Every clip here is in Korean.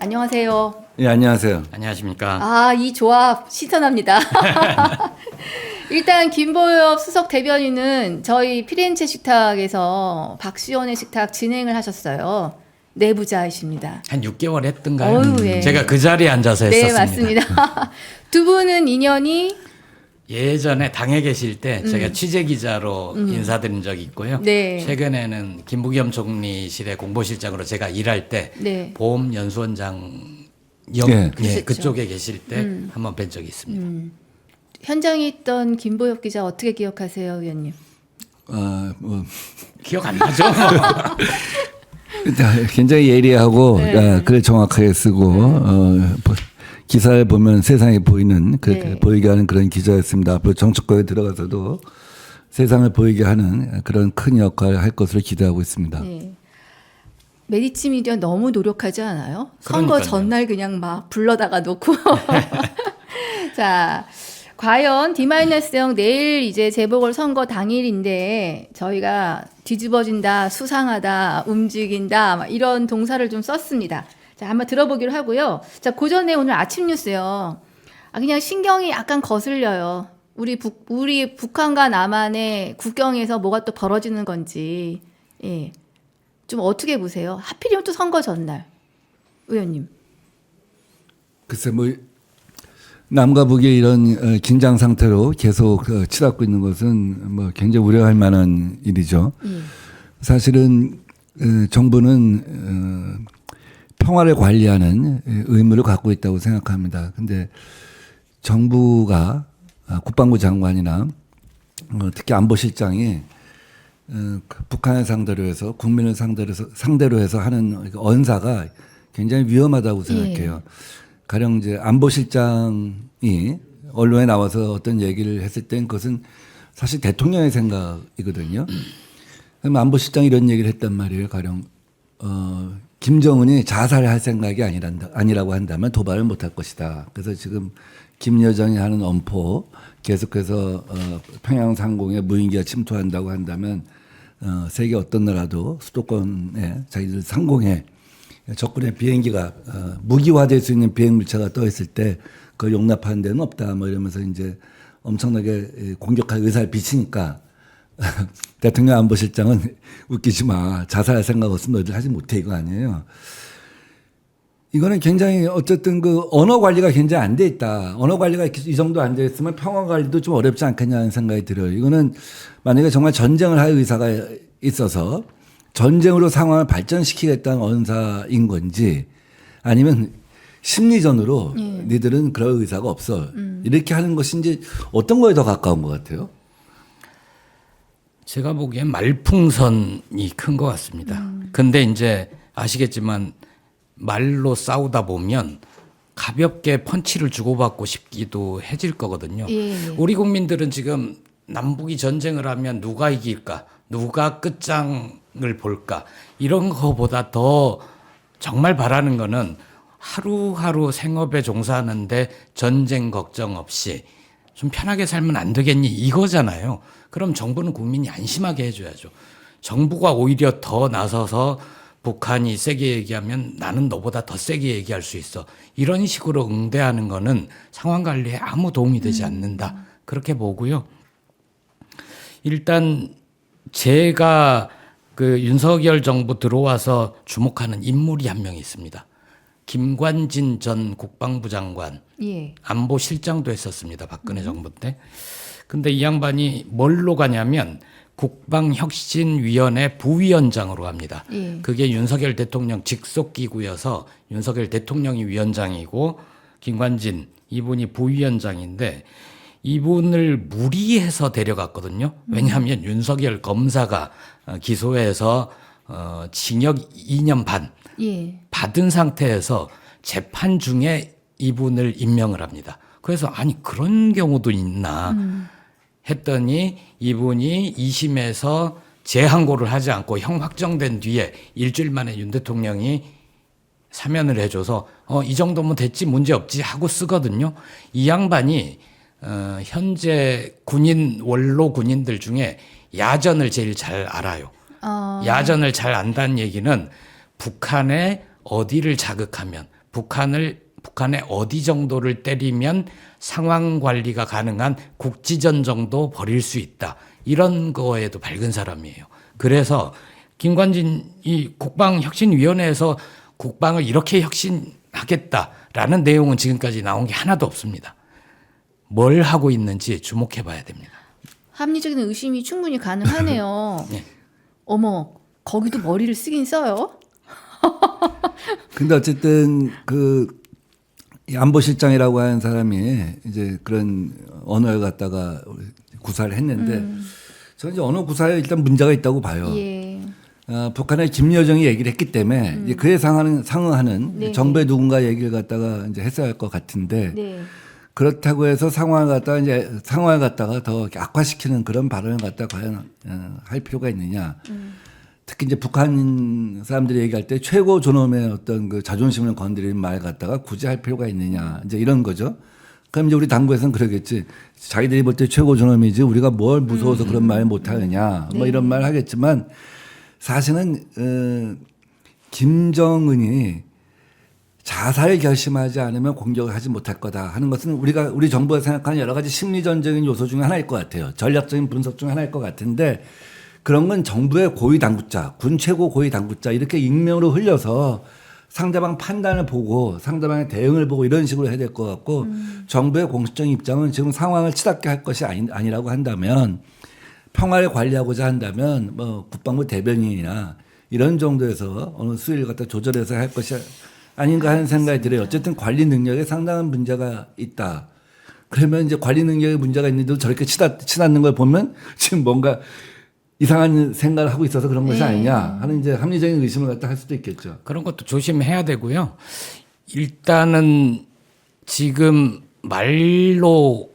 안녕하세요. 예, 안녕하세요. 안녕하십니까. 아, 이 조합 신선합니다. 일단 김보엽 수석 대변인은 저희 피렌체 식탁에서 박시원의 식탁 진행을 하셨어요. 내부자이십니다. 한 6개월 했던가요? 어휴, 예. 제가 그 자리에 앉아서 네, 했었습니다. 맞습니다. 두 분은 인연이 예전에 당에 계실 때 제가 취재기자로 인사드린 적이 있고요. 네. 최근에는 김부겸 총리실의 공보실장으로 제가 일할 때 네. 보험연수원장 예. 그러셨죠. 그쪽에 계실 때 한번 뵌 적이 있습니다. 현장에 있던 김보엽 기자 어떻게 기억하세요, 의원님? 기억 안 나죠? 굉장히 예리하고 네. 글을 정확하게 쓰고 기사를 보면 세상에 보이는 그렇게 네. 보이게 하는 그런 기자였습니다. 앞으로 정치권에 들어가서도 세상을 보이게 하는 그런 큰 역할을 할 것으로 기대하고 있습니다. 네. 메디치 미디어 너무 노력하지 않아요? 선거 그러니까요. 전날 그냥 막 불러다가 놓고. 자, 과연 D-0 내일 이제 재보궐선거 당일인데 저희가 뒤집어진다, 수상하다, 움직인다 막 이런 동사를 좀 썼습니다. 자, 한번 들어보기로 하고요. 자, 그 전에 오늘 아침 뉴스요. 그냥 신경이 약간 거슬려요. 우리 북한과 남한의 국경에서 뭐가 또 벌어지는 건지. 예. 좀 어떻게 보세요? 하필이면 또 선거 전날. 의원님. 글쎄 뭐 남과 북의 이런 긴장 상태로 계속 치닫고 있는 것은 뭐 굉장히 우려할 만한 일이죠. 사실은 정부는 평화를 관리하는 의무를 갖고 있다고 생각합니다. 근데 정부가 국방부 장관이나 특히 안보실장이 북한을 상대로 해서 국민을 상대로 해서 하는 언사가 굉장히 위험하다고 생각해요. 가령 이제 안보실장이 언론에 나와서 어떤 얘기를 했을 땐 그것은 사실 대통령의 생각이거든요. 그럼 안보실장이 이런 얘기를 했단 말이에요. 가령 김정은이 자살할 생각이 아니라고 한다면 도발을 못할 것이다. 그래서 지금 김 여정이 하는 엄포 계속해서 평양 상공에 무인기가 침투한다고 한다면 세계 어떤 나라도 수도권에 자기들 상공에 적군의 비행기가 무기화될 수 있는 비행 물체가 떠 있을 때 그걸 용납하는 데는 없다. 뭐 이러면서 이제 엄청나게 공격할 의사를 비치니까 대통령 안보실장은 웃기지 마. 자살할 생각 없으면 너희들 하지 못해 이거 아니에요. 이거는 굉장히 어쨌든 그 언어 관리가 굉장히 안 돼 있다. 언어 관리가 이 정도 안 돼 있으면 평화 관리도 좀 어렵지 않겠냐는 생각이 들어요. 이거는 만약에 정말 전쟁을 할 의사가 있어서 전쟁으로 상황을 발전시키겠다는 언사인 건지 아니면 심리전으로 니들은 그럴 의사가 없어. 이렇게 하는 것인지 어떤 거에 더 가까운 것 같아요? 제가 보기엔 말풍선이 큰 것 같습니다. 근데 이제 아시겠지만 말로 싸우다 보면 가볍게 펀치를 주고받고 싶기도 해질 거거든요. 예. 우리 국민들은 지금 남북이 전쟁을 하면 누가 이길까? 누가 끝장을 볼까? 이런 거보다 더 정말 바라는 거는 하루하루 생업에 종사하는데 전쟁 걱정 없이 좀 편하게 살면 안 되겠니? 이거잖아요. 그럼 정부는 국민이 안심하게 해줘야죠. 정부가 오히려 더 나서서 북한이 세게 얘기하면 나는 너보다 더 세게 얘기할 수 있어. 이런 식으로 응대하는 거는 상황 관리에 아무 도움이 되지 않는다. 그렇게 보고요. 일단 제가 그 윤석열 정부 들어와서 주목하는 인물이 한 명 있습니다. 김관진 전 국방부 장관, 예. 안보실장도 했었습니다. 박근혜 정부 때. 근데 이 양반이 뭘로 가냐면 국방혁신위원회 부위원장으로 합니다. 예. 그게 윤석열 대통령 직속기구여서 윤석열 대통령이 위원장이고 김관진 이분이 부위원장인데 이분을 무리해서 데려갔거든요. 왜냐하면 윤석열 검사가 기소해서 징역 2년 반 예. 받은 상태에서 재판 중에 이분을 임명을 합니다. 그래서 아니 그런 경우도 있나 했더니 이분이 2심에서 재항고를 하지 않고 형 확정된 뒤에 일주일 만에 윤 대통령이 사면을 해줘서 이 정도면 됐지 문제없지 하고 쓰거든요. 이 양반이 현재 원로 군인들 중에 야전을 제일 잘 알아요. 야전을 잘 안다는 얘기는 북한의 어디를 자극하면 북한의 어디 정도를 때리면 상황 관리가 가능한 국지전 정도 벌일 수 있다. 이런 거에도 밝은 사람이에요. 그래서 김관진 이 국방혁신위원회에서 국방을 이렇게 혁신하겠다라는 내용은 지금까지 나온 게 하나도 없습니다. 뭘 하고 있는지 주목해 봐야 됩니다. 합리적인 의심이 충분히 가능하네요. 네. 어머, 거기도 머리를 쓰긴 써요. 근데 어쨌든 이 안보실장이라고 하는 사람이 이제 그런 언어를 갖다가 구사를 했는데 저는 이제 언어 구사에 일단 문제가 있다고 봐요. 예. 북한의 김여정이 얘기를 했기 때문에 이제 그에 상응하는 네. 정부의 누군가 얘기를 갖다가 이제 했어야 할 것 같은데 네. 그렇다고 해서 상황을 갖다가 더 이렇게 악화시키는 그런 발언을 갖다가 과연 할 필요가 있느냐. 특히 이제 북한 사람들이 얘기할 때 최고 존엄의 어떤 그 자존심을 건드리는 말 갖다가 굳이 할 필요가 있느냐. 이제 이런 거죠. 그럼 이제 우리 당부에서는 그러겠지. 자기들이 볼 때 최고 존엄이지 우리가 뭘 무서워서 그런 말 못 하느냐. 뭐 네. 이런 말 하겠지만 사실은 김정은이 자살을 결심하지 않으면 공격을 하지 못할 거다 하는 것은 우리 정부가 생각하는 여러 가지 심리전적인 요소 중에 하나일 것 같아요. 전략적인 분석 중 하나일 것 같은데 그런 건 정부의 고위 당국자, 군 최고 고위 당국자 이렇게 익명으로 흘려서 상대방 판단을 보고 상대방의 대응을 보고 이런 식으로 해야 될 것 같고 정부의 공식적인 입장은 지금 상황을 치닫게 할 것이 아니라고 한다면 평화를 관리하고자 한다면 뭐 국방부 대변인이나 이런 정도에서 어느 수위를 갖다 조절해서 할 것이 아닌가 하는 생각이 들어요. 어쨌든 관리 능력에 상당한 문제가 있다. 그러면 이제 관리 능력에 문제가 있는데도 저렇게 치닫는 걸 보면 지금 뭔가 이상한 생각을 하고 있어서 그런 것이 아니냐 하는 이제 합리적인 의심을 갖다 할 수도 있겠죠. 그런 것도 조심해야 되고요. 일단은 지금 말로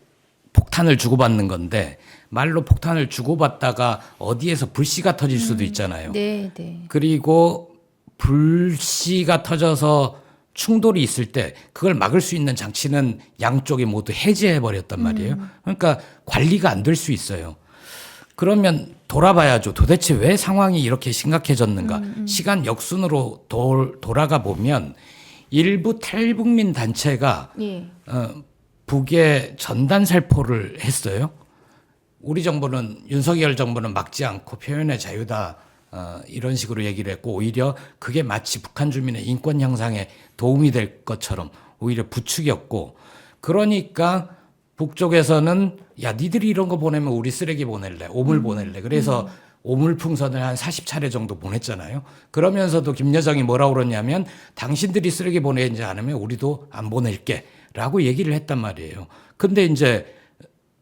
폭탄을 주고받는 건데 말로 폭탄을 주고받다가 어디에서 불씨가 터질 수도 있잖아요. 네, 네. 그리고 불씨가 터져서 충돌이 있을 때 그걸 막을 수 있는 장치는 양쪽이 모두 해제해 버렸단 말이에요. 그러니까 관리가 안 될 수 있어요. 그러면 돌아봐야죠. 도대체 왜 상황이 이렇게 심각해졌는가. 시간 역순으로 돌아가 보면 일부 탈북민 단체가 예. 북에 전단 살포를 했어요. 우리 정부는 윤석열 정부는 막지 않고 표현의 자유다 이런 식으로 얘기를 했고 오히려 그게 마치 북한 주민의 인권 향상에 도움이 될 것처럼 오히려 부추겼고 그러니까 북쪽에서는 야 니들이 이런 거 보내면 우리 쓰레기 보낼래 오물 보낼래 그래서 오물풍선을 한 40차례 정도 보냈잖아요. 그러면서도 김여정이 뭐라고 그러냐면 당신들이 쓰레기 보내지 않으면 우리도 안 보낼게 라고 얘기를 했단 말이에요. 근데 이제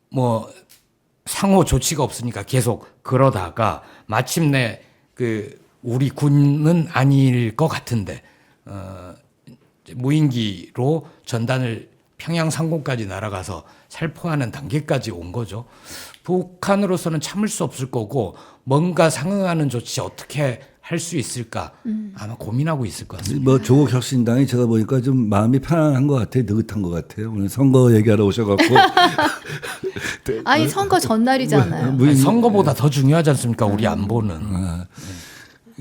뭐 상호 조치가 없으니까 계속 그러다가 마침내 우리 군은 아닐 것 같은데 무인기로 전단을 평양 상공까지 날아가서 살포하는 단계까지 온 거죠. 북한으로서는 참을 수 없을 거고 뭔가 상응하는 조치 어떻게 할 수 있을까 아마 고민하고 있을 것 같습니다. 뭐 조국 혁신당이 제가 보니까 좀 마음이 편안한 것 같아요. 느긋한 것 같아요. 오늘 선거 얘기하러 오셔갖고. 아니 선거 전날이잖아요. 아니, 선거보다 더 중요하지 않습니까? 우리 안보는.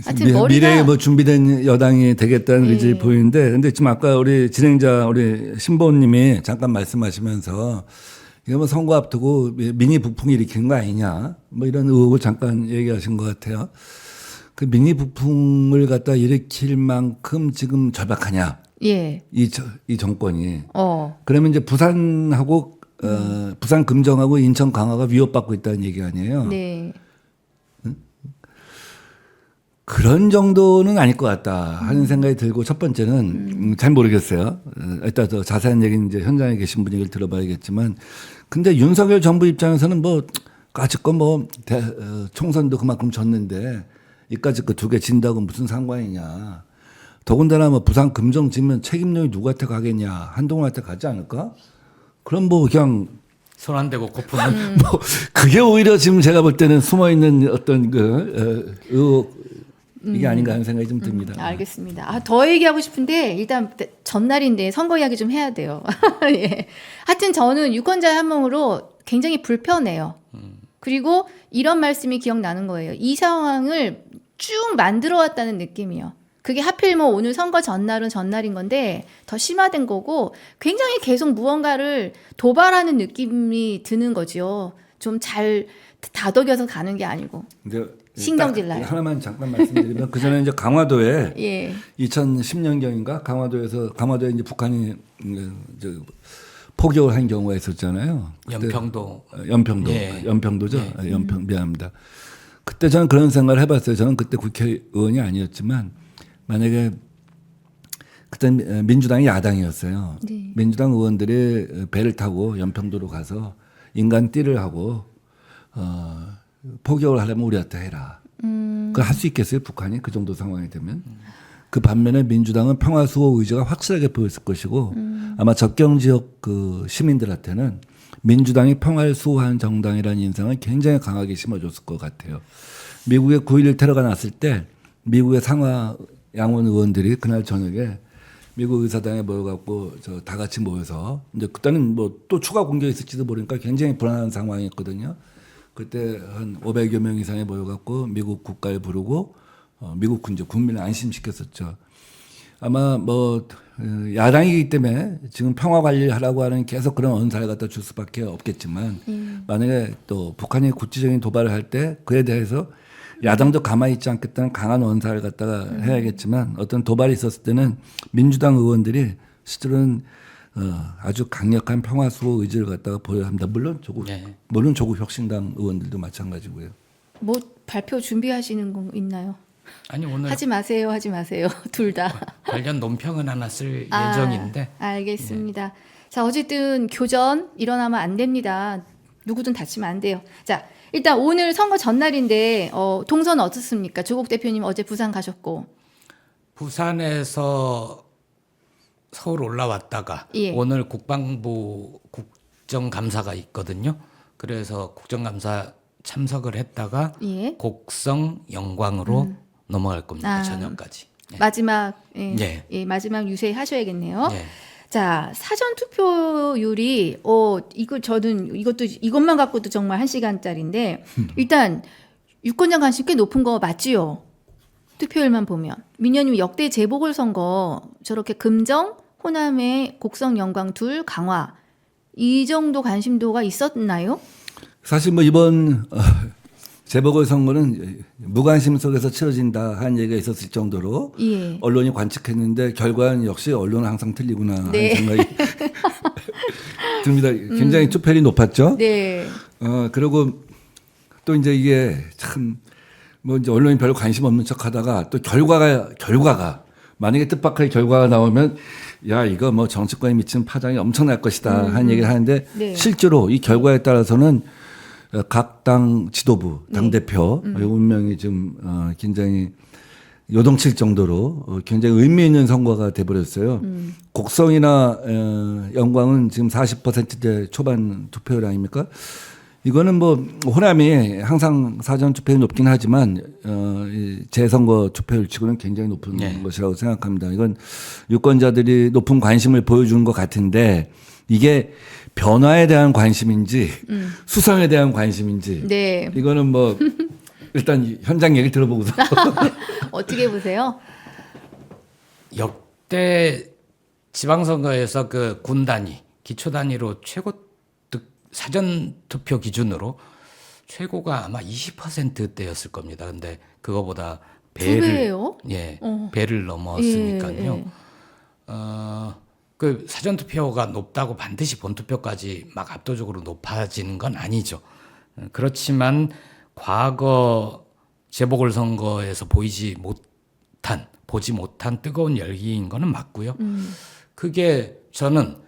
하여튼 머리가 미래에 뭐 준비된 여당이 되겠다는 예. 의지를 보이는데, 근데 지금 아까 우리 진행자 우리 신보님이 잠깐 말씀하시면서 이게 뭐 선거 앞두고 미니 북풍 일으키는 거 아니냐, 뭐 이런 의혹을 잠깐 얘기하신 것 같아요. 그 미니 북풍을 갖다 일으킬 만큼 지금 절박하냐? 예. 이 정권이. 그러면 이제 부산하고 부산 금정하고 인천 강화가 위협받고 있다는 얘기 아니에요. 네. 그런 정도는 아닐 것 같다 하는 생각이 들고 첫 번째는 잘 모르겠어요. 이따 더 자세한 얘기는 이제 현장에 계신 분 얘기를 들어봐야겠지만, 근데 윤석열 정부 입장에서는 뭐 까짓 거 총선도 그만큼 졌는데 이까짓 거 2개 진다고 무슨 상관이냐. 더군다나 뭐 부산 금정 지면 책임론이 누구한테 가겠냐. 한동훈한테 가지 않을까? 그럼 뭐 그냥 손 안 대고 고프는 뭐 그게 오히려 지금 제가 볼 때는 숨어 있는 어떤 의혹 이게 아닌가 하는 생각이 좀 듭니다. 알겠습니다. 더 얘기하고 싶은데 일단 전날인데 선거 이야기 좀 해야 돼요. 예. 하여튼 저는 유권자의 한 몸으로 굉장히 불편해요. 그리고 이런 말씀이 기억나는 거예요. 이 상황을 쭉 만들어 왔다는 느낌이요. 그게 하필 뭐 오늘 선거 전날은 전날인 건데 더 심화된 거고 굉장히 계속 무언가를 도발하는 느낌이 드는 거죠. 좀 잘 다독여서 가는 게 아니고. 근데 신경질 나요. 하나만 잠깐 말씀드리면 그 전에 이제 강화도에 예. 2010년경인가 강화도에 이제 북한이 포격을 한 경우가 있었잖아요. 연평도. 연평도. 예. 연평도죠. 미안합니다. 그때 저는 그런 생각을 해봤어요. 저는 그때 국회의원이 아니었지만 만약에 그때 민주당이 야당이었어요. 네. 민주당 의원들이 배를 타고 연평도로 가서 인간 띠를 하고 포격을 하려면 우리한테 해라. 그걸 할 수 있겠어요? 북한이 그 정도 상황이 되면. 그 반면에 민주당은 평화 수호 의지가 확실하게 보였을 것이고 아마 접경 지역 그 시민들한테는 민주당이 평화를 수호하는 정당이라는 인상을 굉장히 강하게 심어줬을 것 같아요. 미국의 9.11 테러가 났을 때 미국의 상하 양원 의원들이 그날 저녁에 미국 의사당에 모여갖고 다 같이 모여서 이제 그때는 뭐 또 추가 공격이 있을지도 모르니까 굉장히 불안한 상황이었거든요. 그때 한 500여 명 이상이 모여갖고 미국 국가를 부르고 미국 이제 국민을 안심시켰었죠. 아마 뭐 야당이기 때문에 지금 평화 관리를 하라고 하는 계속 그런 언사를 갖다 줄 수밖에 없겠지만 만약에 또 북한이 국지적인 도발을 할 때 그에 대해서 야당도 가만히 있지 않겠다는 강한 언사를 갖다가 해야겠지만 어떤 도발이 있었을 때는 민주당 의원들이 실제로는 아주 강력한 평화 수호 의지를 갖다가 보여야 합니다. 물론 조국 혁신당 의원들도 마찬가지고요. 뭐 발표 준비하시는 거 있나요? 아니 오늘 하지 마세요. 둘 다. 관련 논평은 하나 쓸 예정인데. 알겠습니다. 자, 어쨌든 교전 일어나면 안 됩니다. 누구든 다치면 안 돼요. 자, 일단 오늘 선거 전날인데 동선 어떻습니까? 조국 대표님 어제 부산 가셨고. 부산에서 서울 올라왔다가 예. 오늘 국방부 국정감사가 있거든요. 그래서 국정감사 참석을 했다가 예. 곡성 영광으로 넘어갈 겁니다. 저녁까지. 마지막 예. 마지막 유세하셔야겠네요. 예. 자, 사전 투표율이 이것만 갖고도 정말 1시간짜리인데 일단 유권자 관심 꽤 높은 거 맞지요? 투표율만 보면 민현님 역대 재보궐선거 저렇게 금정, 호남의 곡성, 영광 둘 강화 이 정도 관심도가 있었나요? 사실 뭐 이번 재보궐선거는 무관심 속에서 치러진다 하는 얘기가 있었을 정도로 예. 언론이 관측했는데 결과는 역시 언론은 항상 틀리구나 하는 네. 생각이 듭니다. 굉장히 투표율이 높았죠. 네. 그리고 또 이제 이게 참 뭐 이제 언론이 별로 관심 없는 척하다가 또 결과가 만약에 뜻밖의 결과가 나오면 야 이거 뭐 정치권에 미치는 파장이 엄청날 것이다 하는 얘기를 하는데 네. 실제로 이 결과에 따라서는 각 당 지도부, 당 대표 운명이 좀 굉장히 요동칠 정도로 굉장히 의미 있는 선거가 돼버렸어요. 곡성이나 영광은 지금 40%대 초반 투표율 아닙니까? 이거는 뭐 호남이 항상 사전 투표율이 높긴 하지만 이 재선거 투표율치고는 굉장히 높은 것이라고 생각합니다. 이건 유권자들이 높은 관심을 보여주는 것 같은데 이게 변화에 대한 관심인지 수상에 대한 관심인지 네. 이거는 뭐 일단 현장 얘기 들어보고서 어떻게 보세요? 역대 지방선거에서 그 군 단위, 기초 단위로 최고 사전 투표 기준으로 최고가 아마 20%대였을 겁니다. 근데 그거보다 두 배예요? 배를 넘었으니까요. 예. 그 사전 투표가 높다고 반드시 본 투표까지 막 압도적으로 높아지는 건 아니죠. 그렇지만 과거 재보궐선거에서 보지 못한 뜨거운 열기인 거는 맞고요. 그게 저는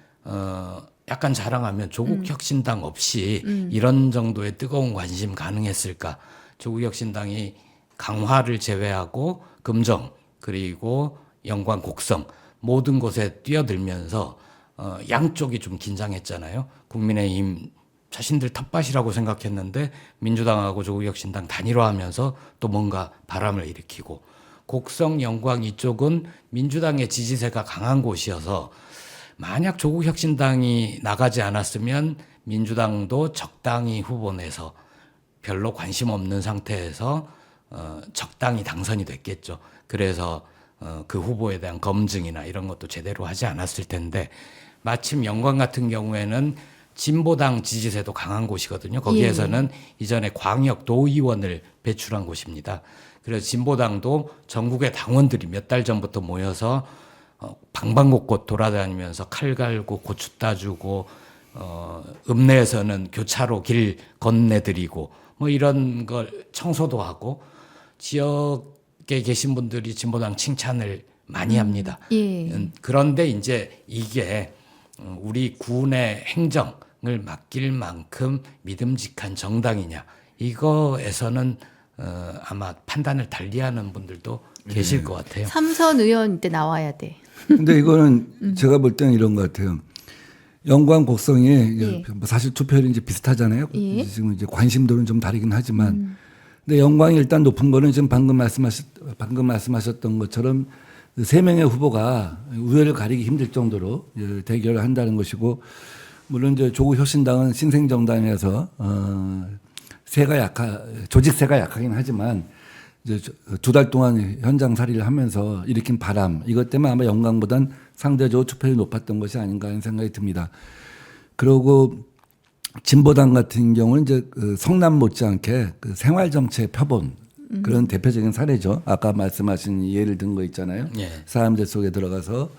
약간 자랑하면 조국혁신당 없이 이런 정도의 뜨거운 관심 가능했을까? 조국혁신당이 강화를 제외하고 금정 그리고 영광, 곡성 모든 곳에 뛰어들면서 양쪽이 좀 긴장했잖아요. 국민의힘 자신들 텃밭이라고 생각했는데 민주당하고 조국혁신당 단일화하면서 또 뭔가 바람을 일으키고 곡성, 영광 이쪽은 민주당의 지지세가 강한 곳이어서 만약 조국혁신당이 나가지 않았으면 민주당도 적당히 후보 내서 별로 관심 없는 상태에서 적당히 당선이 됐겠죠. 그래서 그 후보에 대한 검증이나 이런 것도 제대로 하지 않았을 텐데 마침 영광 같은 경우에는 진보당 지지세도 강한 곳이거든요. 거기에서는 이전에 광역 도의원을 배출한 곳입니다. 그래서 진보당도 전국의 당원들이 몇 달 전부터 모여서 방방곡곡 돌아다니면서 칼 갈고 고추 따주고 읍내에서는 교차로 길 건네드리고 뭐 이런 걸 청소도 하고 지역에 계신 분들이 진보당 칭찬을 많이 합니다. 예. 그런데 이제 이게 우리 군의 행정을 맡길 만큼 믿음직한 정당이냐 이거에서는 아마 판단을 달리하는 분들도 계실 것 같아요. 삼선 의원 이때 나와야 돼. 근데 이거는 제가 볼 때는 이런 것 같아요. 영광 곡성이 예. 뭐 사실 투표율이 이제 비슷하잖아요. 예. 지금 이제 관심도는 좀 다르긴 하지만, 근데 영광이 일단 높은 거는 지금 방금 말씀하셨던 것처럼 그 세 명의 후보가 우열을 가리기 힘들 정도로 대결을 한다는 것이고, 물론 이제 조국 혁신당은 신생정당에서 조직세가 약하긴 하지만 이제 2달 동안 현장살이를 하면서 일으킨 바람 이것 때문에 아마 영광보단 상대적으로 투표율이 높았던 것이 아닌가 하는 생각이 듭니다. 그리고 진보당 같은 경우는 이제 그 성남 못지않게 그 생활정치의 표본 그런 대표적인 사례죠. 아까 말씀하신 예를 든 거 있잖아요. 예. 사람들 속에 들어가서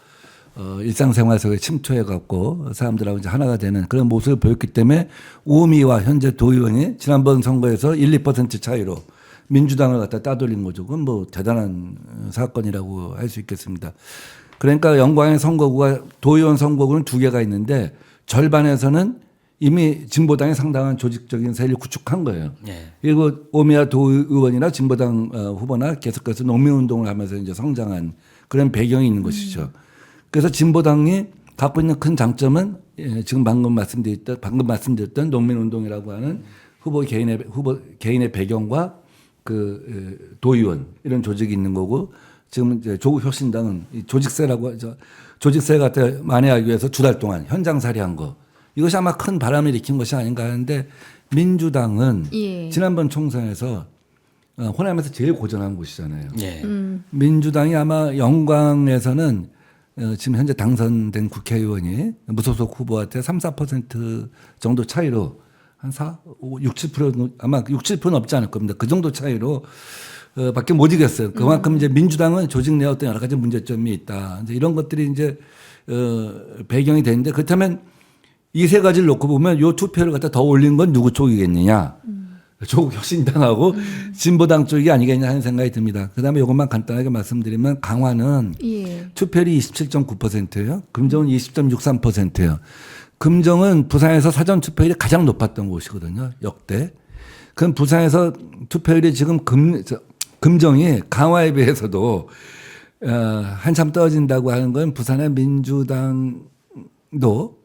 일상생활 속에 침투해 갖고 사람들하고 이제 하나가 되는 그런 모습을 보였기 때문에 우미와 현재 도의원이 지난번 선거에서 1, 2% 차이로 민주당을 갖다 따돌린 거죠. 그건 뭐 대단한 사건이라고 할 수 있겠습니다. 그러니까 영광의 선거구가 도의원 선거구는 2개가 있는데 절반에서는 이미 진보당이 상당한 조직적인 세력을 구축한 거예요. 예. 그리고 오미야 도의원이나 진보당 후보나 계속해서 농민운동을 하면서 이제 성장한 그런 배경이 있는 것이죠. 그래서 진보당이 갖고 있는 큰 장점은 지금 방금 말씀드렸던 농민운동이라고 하는 후보 개인의 배경과 그 도의원 이런 조직이 있는 거고 지금 이제 조국 혁신당은 조직세라고 하죠. 조직세 갖다 만회하기 위해서 2달 동안 현장살이한 거 이것이 아마 큰 바람을 일으킨 것이 아닌가 하는데 민주당은 예. 지난번 총선에서 호남에서 제일 고전한 곳이잖아요. 예. 민주당이 아마 영광에서는 지금 현재 당선된 국회의원이 무소속 후보한테 3, 4% 정도 차이로 한 6, 7% 아마 6, 7% 넘지 않을 겁니다. 그 정도 차이로 밖에 못 이겼어요. 그만큼 이제 민주당은 조직 내 어떤 여러 가지 문제점이 있다. 이제 이런 것들이 이제 배경이 되는데 그렇다면 이 세 가지를 놓고 보면 요 투표를 갖다 더 올린 건 누구 쪽이겠느냐. 조국 혁신당하고 진보당 쪽이 아니겠냐 하는 생각이 듭니다. 그다음에 이것만 간단하게 말씀드리면 강화는 예. 투표율이 27.9%예요. 금정은 20.63%예요. 금정은 부산에서 사전 투표율이 가장 높았던 곳이거든요. 역대. 그럼 부산에서 투표율이 지금 금정이 강화에 비해서도 한참 떨어진다고 하는 건 부산의 민주당도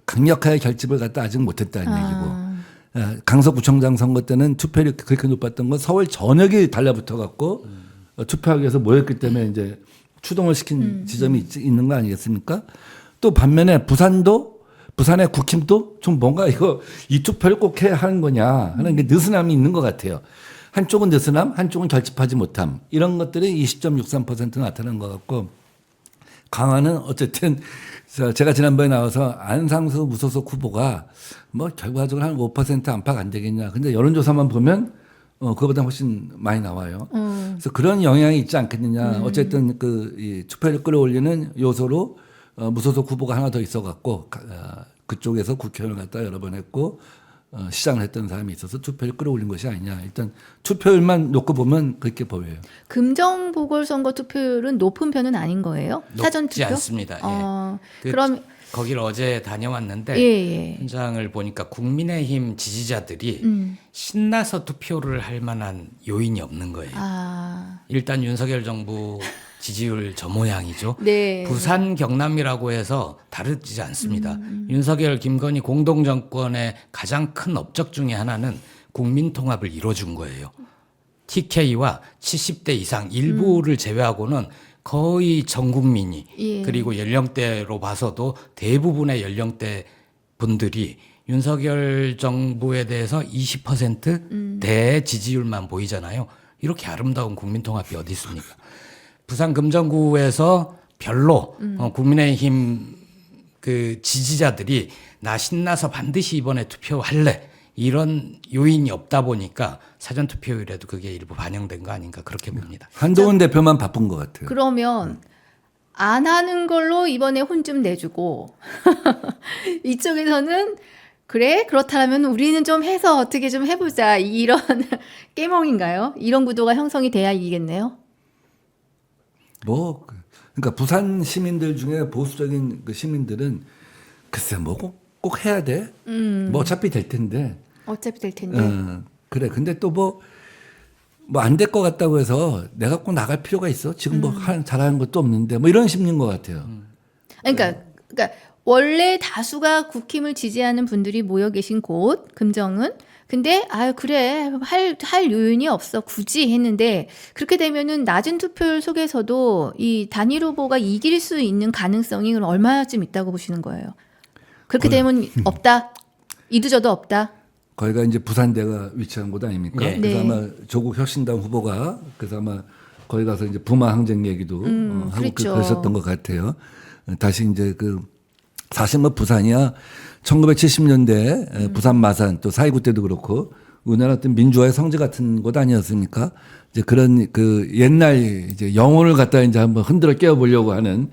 강력하게 결집을 갖다 아직 못했다는 얘기고 강서구청장 선거 때는 투표율이 그렇게 높았던 건 서울 전역이 달라붙어 갖고 투표하기 위해서 모였기 때문에 이제 추동을 시킨 지점이 있는 거 아니겠습니까? 또 반면에 부산의 국힘도 좀 뭔가 이 투표를 꼭 해야 하는 거냐 하는 게 느슨함이 있는 것 같아요. 한쪽은 느슨함, 한쪽은 결집하지 못함. 이런 것들이 20.63% 나타나는 것 같고 강화는 어쨌든 제가 지난번에 나와서 안상수 무소속 후보가 뭐 결과적으로 한 5% 안팎 안 되겠냐. 근데 여론조사만 보면 그거보다 훨씬 많이 나와요. 그래서 그런 영향이 있지 않겠느냐. 어쨌든 이 투표를 끌어올리는 요소로 무소속 후보가 하나 더 있어갖고 그쪽에서 국회의원을 갖다 여러 번 했고 시장을 했던 사람이 있어서 투표를 끌어올린 것이 아니냐. 일단 투표율만 놓고 보면 그렇게 보여요. 금정 보궐선거 투표율은 높은 편은 아닌 거예요? 사전 높지 투표? 않습니다. 예. 그럼 거기를 어제 다녀왔는데 예. 현장을 보니까 국민의힘 지지자들이 신나서 투표를 할 만한 요인이 없는 거예요. 일단 윤석열 정부 지지율 저 모양이죠. 네. 부산 경남이라고 해서 다르지 않습니다. 윤석열 김건희 공동정권의 가장 큰 업적 중에 하나는 국민통합을 이뤄준 거예요. TK와 70대 이상 일부를 제외하고는 거의 전 국민이 예. 그리고 연령대로 봐서도 대부분의 연령대 분들이 윤석열 정부에 대해서 20%대의 지지율만 보이잖아요. 이렇게 아름다운 국민통합이 어디 있습니까? 부산 금정구에서 별로 국민의힘 그 지지자들이 나 신나서 반드시 이번에 투표할래 이런 요인이 없다 보니까 사전 투표율에도 그게 일부 반영된 거 아닌가 그렇게 봅니다. 한동훈 대표만 바쁜 것 같아요. 그러면 안 하는 걸로 이번에 혼 좀 내주고 이쪽에서는 그래 그렇다면 우리는 좀 해서 어떻게 좀 해보자 이런 깨몽인가요? 이런 구도가 형성이 돼야 이기겠네요. 뭐 그러니까 부산 시민들 중에 보수적인 그 시민들은 글쎄 뭐 꼭 해야 돼. 뭐 어차피 될 텐데. 어차피 될 텐데. 그래. 근데 또 뭐 안 될 것 같다고 해서 내가 꼭 나갈 필요가 있어? 지금 뭐 잘하는 것도 없는데 뭐 이런 심리인 것 같아요. 그러니까 원래 다수가 국힘을 지지하는 분들이 모여 계신 곳 금정은 근데 아유 그래 할 요인이 없어 굳이 했는데 그렇게 되면은 낮은 투표율 속에서도 이 단일 후보가 이길 수 있는 가능성이 그럼 얼마쯤 있다고 보시는 거예요? 그렇게 되면 없다 이도저도 없다. 거기가 이제 부산대가 위치한 곳 아닙니까? 네. 그래서 네. 아마 조국 혁신당 후보가 그래서 아마 거기 가서 이제 부마 항쟁 얘기도 하고 그렇죠. 그러셨던 것 같아요. 다시 이제 그 사실 뭐 부산이야 1970년대 부산 마산 또 4.29 때도 그렇고 우리나라 어떤 민주화의 성지 같은 곳 아니었습니까? 이제 그런 그 옛날 이제 영혼을 갖다 이제 한번 흔들어 깨워보려고 하는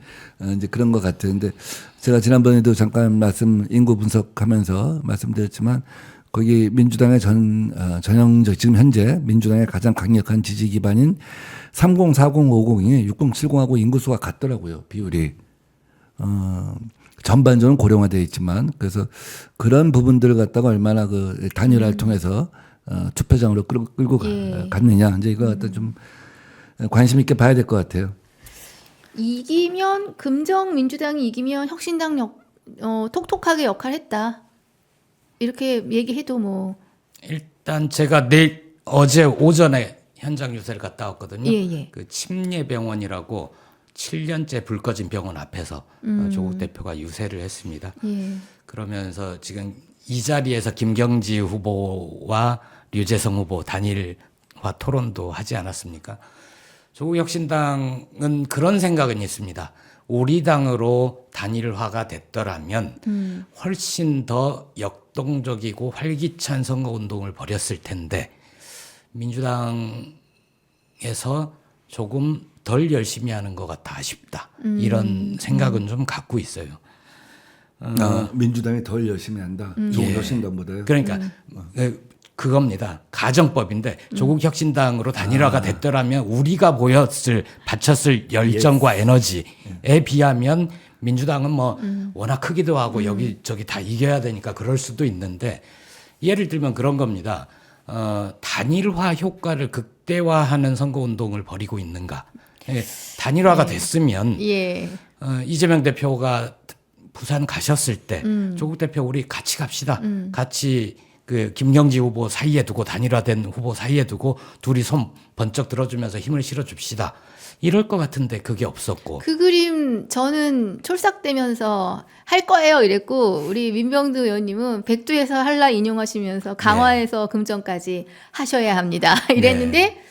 이제 그런 것 같아요. 근데 제가 지난번에도 잠깐 인구 분석하면서 말씀드렸지만 거기 민주당의 전형적 지금 현재 민주당의 가장 강력한 지지 기반인 30, 40, 50이 60, 70하고 인구수가 같더라고요. 비율이. 전반적으로 고령화되어 있지만 그래서 그런 부분들을 갖다가 얼마나 그 단일화를 통해서 투표장으로 끌고 갔느냐 이제 이거 갖다 좀 관심 있게 봐야 될 것 같아요. 이기면 금정 민주당이 이기면 혁신당 톡톡하게 역할했다. 이렇게 얘기해도 뭐 일단 제가 어제 오전에 현장 유세를 갔다 왔거든요. 예. 그 침례병원이라고 7년째 불 꺼진 병원 앞에서 조국 대표가 유세를 했습니다. 예. 그러면서 지금 이 자리에서 김경지 후보와 류재성 후보 단일화 토론도 하지 않았습니까? 조국 혁신당은 그런 생각은 있습니다. 우리 당으로 단일화가 됐더라면 훨씬 더 역동적이고 활기찬 선거운동을 벌였을 텐데 민주당에서 조금 덜 열심히 하는 것 같아 아쉽다. 이런 생각은 좀 갖고 있어요. 민주당이 덜 열심히 한다. 조국 혁신당보다요. 그러니까 그겁니다. 가정법인데 조국 혁신당으로 단일화가 됐더라면 우리가 바쳤을 열정과 에너지에 비하면 민주당은 뭐 워낙 크기도 하고 여기저기 다 이겨야 되니까 그럴 수도 있는데 예를 들면 그런 겁니다. 단일화 효과를 극대화하는 선거운동을 벌이고 있는가. 단일화가 됐으면 이재명 대표가 부산 가셨을 때 조국 대표 우리 같이 갑시다. 같이 그 김경지 후보 사이에 두고 단일화된 후보 사이에 두고 둘이 손 번쩍 들어주면서 힘을 실어줍시다. 이럴 것 같은데 그게 없었고. 그 그림 저는 촐싹대면서 할 거예요 이랬고 우리 민병두 의원님은 백두에서 한라 인용하시면서 강화에서 금정까지 하셔야 합니다. 이랬는데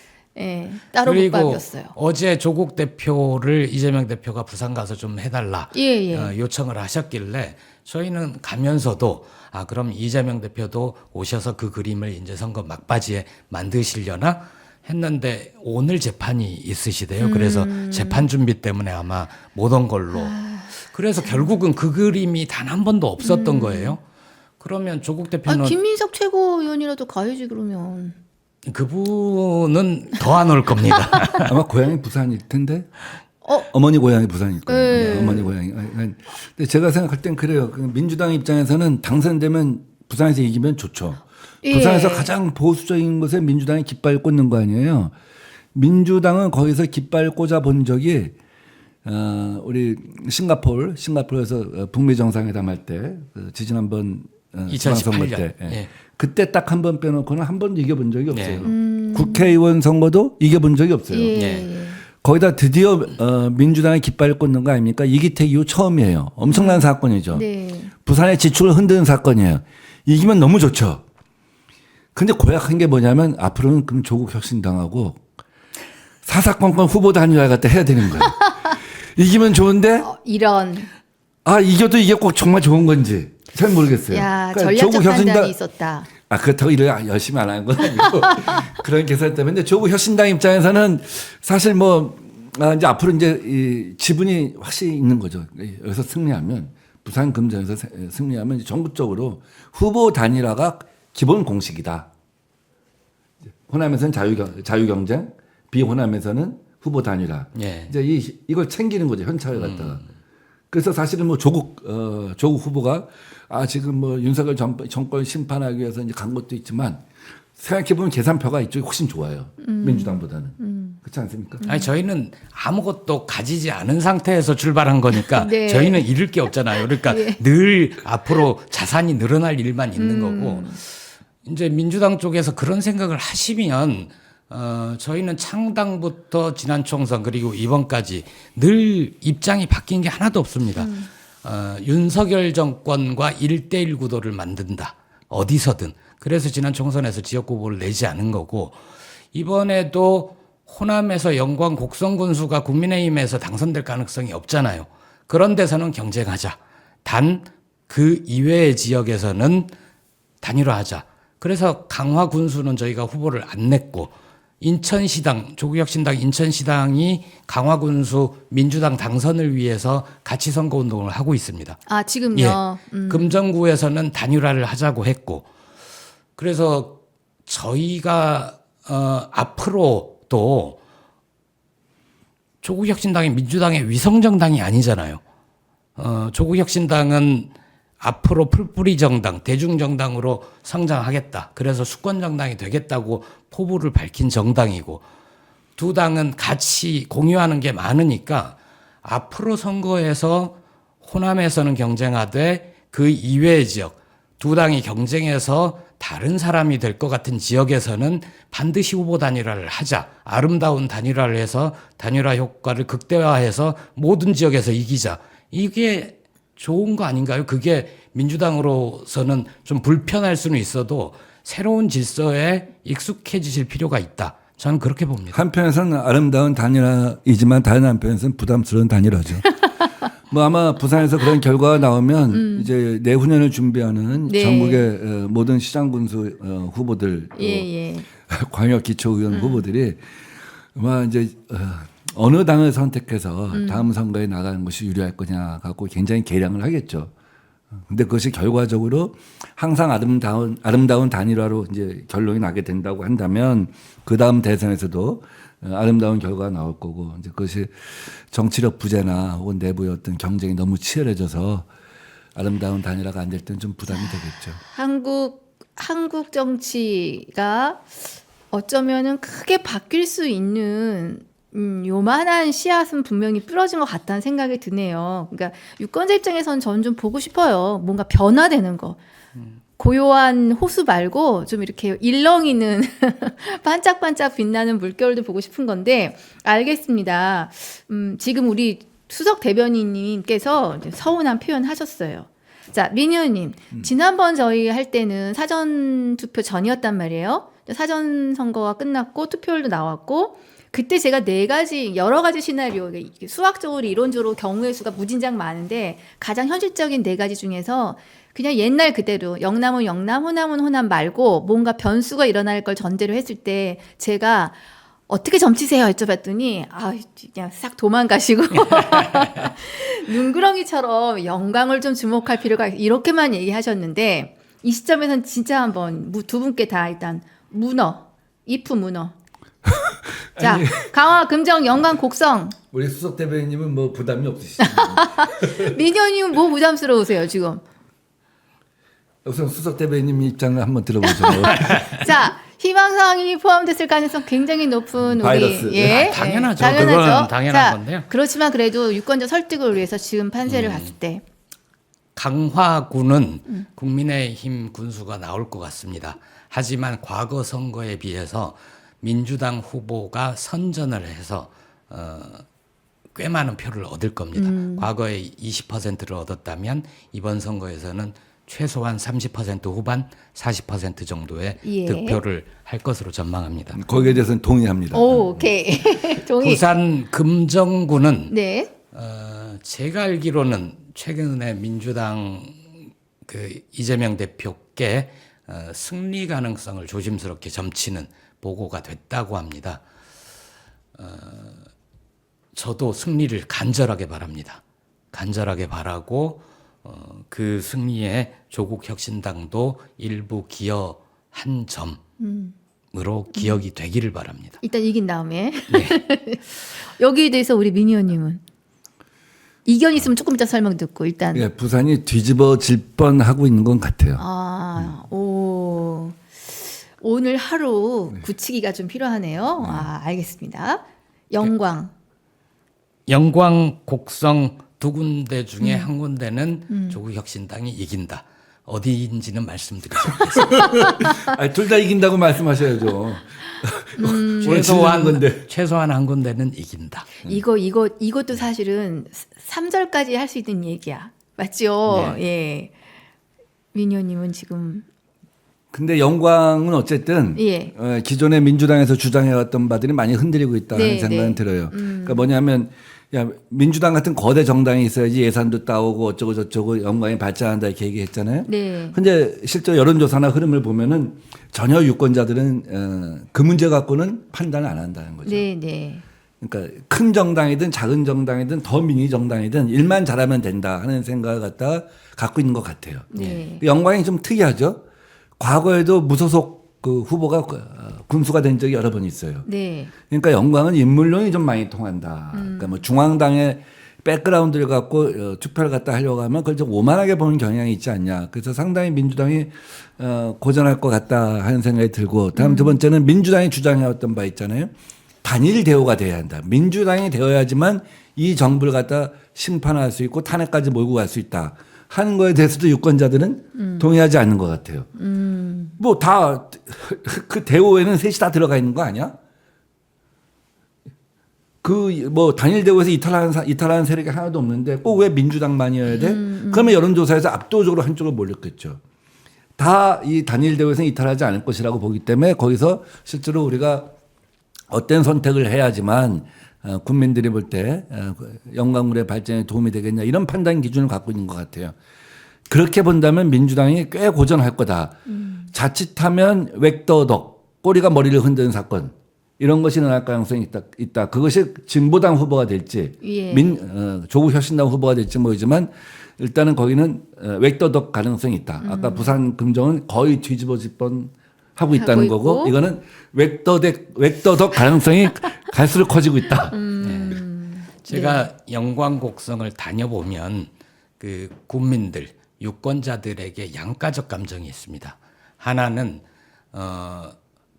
따로 그리고 못박이었어요. 어제 조국 대표를 이재명 대표가 부산 가서 좀 해달라 요청을 하셨길래 저희는 가면서도 그럼 이재명 대표도 오셔서 그 그림을 이제 선거 막바지에 만드시려나 했는데 오늘 재판이 있으시대요. 그래서 재판 준비 때문에 아마 못 온 걸로. 그래서 결국은 그 그림이 단 한 번도 없었던 거예요. 그러면 조국 대표는 김민석 최고위원이라도 가야지 그러면. 그분은 더 안 올 겁니다. 아마 고향이 부산일 텐데. 어머니 고향이 부산일 거예요. 어머니 고향이. 근데 제가 생각할 땐 그래요. 민주당 입장에서는 당선되면 부산에서 이기면 좋죠. 부산에서 가장 보수적인 곳에 민주당이 깃발 꽂는 거 아니에요. 민주당은 거기서 깃발 꽂아 본 적이 우리 싱가포르에서 북미 정상회담 할 때 지지난번 지방선거 때 그때 딱 한 번 빼놓고는 한 번도 이겨본 적이 없어요. 국회의원 선거도 이겨본 적이 없어요. 거기다 드디어 민주당의 깃발을 꽂는 거 아닙니까? 이기택 이후 처음이에요. 엄청난 사건이죠. 부산의 지축을 흔드는 사건이에요. 이기면 너무 좋죠. 근데 고약한 게 뭐냐면 앞으로는 그럼 조국 혁신당하고 사사건건 후보 단일화 갖다 해야 되는 거야. 이기면 좋은데 이런. 이겨도 이게 꼭 정말 좋은 건지 잘 모르겠어요. 야, 그러니까 전략적 조국 판단이 있었다. 그렇다고 일을 열심히 안 하는 건 아니고 그런 계산 때문에. 근데 조국 혁신당 입장에서는 사실 이제 앞으로 이제 이 지분이 확실히 있는 거죠. 여기서 승리하면, 부산 금정에서 승리하면 이제 전국적으로 후보 단일화가 기본 공식이다. 호남에서는 자유경쟁, 비호남에서는 후보 단일화. 예. 이제 이걸 챙기는 거죠, 현찰을 갖다가. 그래서 사실은 조국 후보가 지금 윤석열 정권 심판하기 위해서 이제 간 것도 있지만 생각해보면 계산표가 이쪽이 훨씬 좋아요. 민주당보다는. 그렇지 않습니까? 아니, 저희는 아무것도 가지지 않은 상태에서 출발한 거니까 네. 저희는 잃을 게 없잖아요. 그러니까 예. 늘 앞으로 자산이 늘어날 일만 있는 거고, 이제 민주당 쪽에서 그런 생각을 하시면 저희는 창당부터 지난 총선 그리고 이번까지 늘 입장이 바뀐 게 하나도 없습니다. 윤석열 정권과 1대1 구도를 만든다. 어디서든. 그래서 지난 총선에서 지역구 후보를 내지 않은 거고, 이번에도 호남에서 영광 곡성 군수가 국민의힘에서 당선될 가능성이 없잖아요. 그런 데서는 경쟁하자. 단 그 이외의 지역에서는 단일화하자. 그래서 강화 군수는 저희가 후보를 안 냈고, 인천시당, 조국혁신당 인천시당이 강화 군수 민주당 당선을 위해서 같이 선거운동을 하고 있습니다. 지금요. 예. 금정구에서는 단일화를 하자고 했고, 그래서 저희가 앞으로 또 조국혁신당이 민주당의 위성정당이 아니잖아요. 조국혁신당은 앞으로 풀뿌리 정당, 대중정당으로 성장하겠다. 그래서 수권정당이 되겠다고 포부를 밝힌 정당이고, 두 당은 같이 공유하는 게 많으니까 앞으로 선거에서 호남에서는 경쟁하되 그 이외의 지역, 두 당이 경쟁해서 다른 사람이 될 것 같은 지역에서는 반드시 후보 단일화를 하자. 아름다운 단일화를 해서 단일화 효과를 극대화해서 모든 지역에서 이기자. 이게 좋은 거 아닌가요? 그게 민주당으로서는 좀 불편할 수는 있어도 새로운 질서에 익숙해지실 필요가 있다. 저는 그렇게 봅니다. 한편에서는 아름다운 단일화이지만 다른 한편에서는 부담스러운 단일화죠. 아마 부산에서 그런 결과가 나오면 이제 내후년을 준비하는 네. 전국의 모든 시장 군수 후보들, 예. 광역 기초의원 후보들이 아마 이제 어느 당을 선택해서 다음 선거에 나가는 것이 유리할 거냐 갖고 굉장히 계량을 하겠죠. 근데 그것이 결과적으로 항상 아름다운 단일화로 이제 결론이 나게 된다고 한다면 그 다음 대선에서도 아름다운 결과가 나올 거고, 이제 그것이 정치력 부재나 혹은 내부의 어떤 경쟁이 너무 치열해져서 아름다운 단일화가 안 될 때는 좀 부담이 되겠죠. 한국 정치가 어쩌면은 크게 바뀔 수 있는 요만한 씨앗은 분명히 뿌려진 것 같다는 생각이 드네요. 그러니까 유권자 입장에서는 저는 좀 보고 싶어요. 뭔가 변화되는 거. 고요한 호수 말고 좀 이렇게 일렁이는 반짝반짝 빛나는 물결도 보고 싶은 건데, 알겠습니다. 지금 우리 수석 대변인님께서 이제 서운한 표현 하셨어요. 자, 민희 의원님, 지난번 저희 할 때는 사전 투표 전이었단 말이에요. 사전 선거가 끝났고 투표율도 나왔고, 그때 제가 여러 가지 시나리오, 수학적으로 이론적으로 경우의 수가 무진장 많은데 가장 현실적인 4가지 중에서 그냥 옛날 그대로 영남은 영남, 호남은 호남 말고 뭔가 변수가 일어날 걸 전제로 했을 때 제가 어떻게 점치세요? 여쭤봤더니 그냥 싹 도망가시고 눈구렁이처럼 영광을 좀 주목할 필요가 이렇게만 얘기하셨는데, 이 시점에선 진짜 한번 두 분께 다 일단 이프 문어. 자, 강화, 금정, 영광, 곡성. 우리 수석 대변인님은 부담이 없으시죠? 민현님은 뭐 부담스러우세요 지금? 우선 수석 대변인님 입장을 한번 들어보죠. 자, 희망사항이 포함됐을 가능성 굉장히 높은 우리 바이러스. 당연하죠. 그건 당연한 건데요. 그렇지만 그래도 유권자 설득을 위해서 지금 판세를 봤을 때 강화군은 국민의힘 군수가 나올 것 같습니다. 하지만 과거 선거에 비해서 민주당 후보가 선전을 해서 꽤 많은 표를 얻을 겁니다. 과거에 20%를 얻었다면 이번 선거에서는 최소한 30% 후반, 40% 정도의 예. 득표를 할 것으로 전망합니다. 거기에 대해서는 동의합니다. 오, 오케이. 동의. 부산 금정구는 네. 제가 알기로는 최근에 민주당 그 이재명 대표께 승리 가능성을 조심스럽게 점치는 보고가 됐다고 합니다. 저도 승리를 간절하게 바랍니다. 간절하게 바라고 그 승리에 조국혁신당도 일부 기여한 점으로 기억이 되기를 바랍니다. 일단 이긴 다음에 네. 여기에 대해서 우리 민 의원님은 이견 있으면 조금 이따 설명 듣고 일단 예, 부산이 뒤집어질 뻔하고 있는 건 같아요. 오늘 하루 굳히기가 좀 필요하네요. 알겠습니다. 영광. 영광, 곡성 두 군데 중에 한 군데는 조국혁신당이 이긴다. 어디인지는 말씀드리지 않겠습니다. 둘 다 이긴다고 말씀하셔야죠. 최소한 한 군데는 이긴다. 이것도 사실은 3절까지 할 수 있는 얘기야. 맞죠? 네. 예. 민 의원님은 지금 근데 영광은 어쨌든 예. 기존의 민주당에서 주장해왔던 바들이 많이 흔들리고 있다는 네, 생각은 네. 들어요. 그러니까 뭐냐면 야, 민주당 같은 거대 정당이 있어야지 예산도 따오고 어쩌고 저쩌고 영광이 발전한다 이렇게 얘기했잖아요. 네. 근데 실제 여론조사나 흐름을 보면은 전혀 유권자들은 그 문제 갖고는 판단을 안 한다는 거죠. 네, 네. 그러니까 큰 정당이든 작은 정당이든 더 미니 정당이든 일만 잘하면 된다 하는 생각을 갖고 있는 것 같아요. 네. 영광이 좀 특이하죠. 과거에도 무소속 그 후보가 군수가 된 적이 여러 번 있어요. 네. 그러니까 영광은 인물론이 좀 많이 통한다. 그러니까 뭐 중앙당의 백그라운드를 갖고 투표를 갖다 하려고 하면 그걸 좀 오만하게 보는 경향이 있지 않냐. 그래서 상당히 민주당이 고전할 것 같다 하는 생각이 들고 다음 두 번째는 민주당이 주장해왔던 바 있잖아요. 단일 대우가 돼야 한다. 민주당이 되어야지만 이 정부를 갖다 심판할 수 있고 탄핵까지 몰고 갈 수 있다. 하는 거에 대해서도 유권자들은 동의하지 않는 것 같아요. 뭐 다 그 대우에는 셋이 다 들어가 있는 거 아니야? 그 뭐 단일 대우에서 이탈하는 세력이 하나도 없는데 꼭 왜 민주당만이어야 돼? 그러면 여론조사에서 압도적으로 한쪽으로 몰렸겠죠. 다 이 단일 대우에서는 이탈하지 않을 것이라고 보기 때문에 거기서 실제로 우리가 어떤 선택을 해야지만 국민들이 볼 때 영광물의 발전에 도움이 되겠냐 이런 판단 기준을 갖고 있는 것 같아요. 그렇게 본다면 민주당이 꽤 고전할 거다. 자칫하면 웩더덕 꼬리가 머리를 흔드는 사건 이런 것이 일어날 가능성이 있다. 그것이 진보당 후보가 될지 예. 조국혁신당 후보가 될지 모르지만 일단은 거기는 웩더덕 가능성이 있다. 아까 부산 금정은 거의 뒤집어질 뻔 하고 있다는 있고. 거고 이거는 웩더덕 가능성이 갈수록 커지고 있다. 제가 영광 곡성을 다녀보면 그 국민들 유권자들에게 양가적 감정이 있습니다. 하나는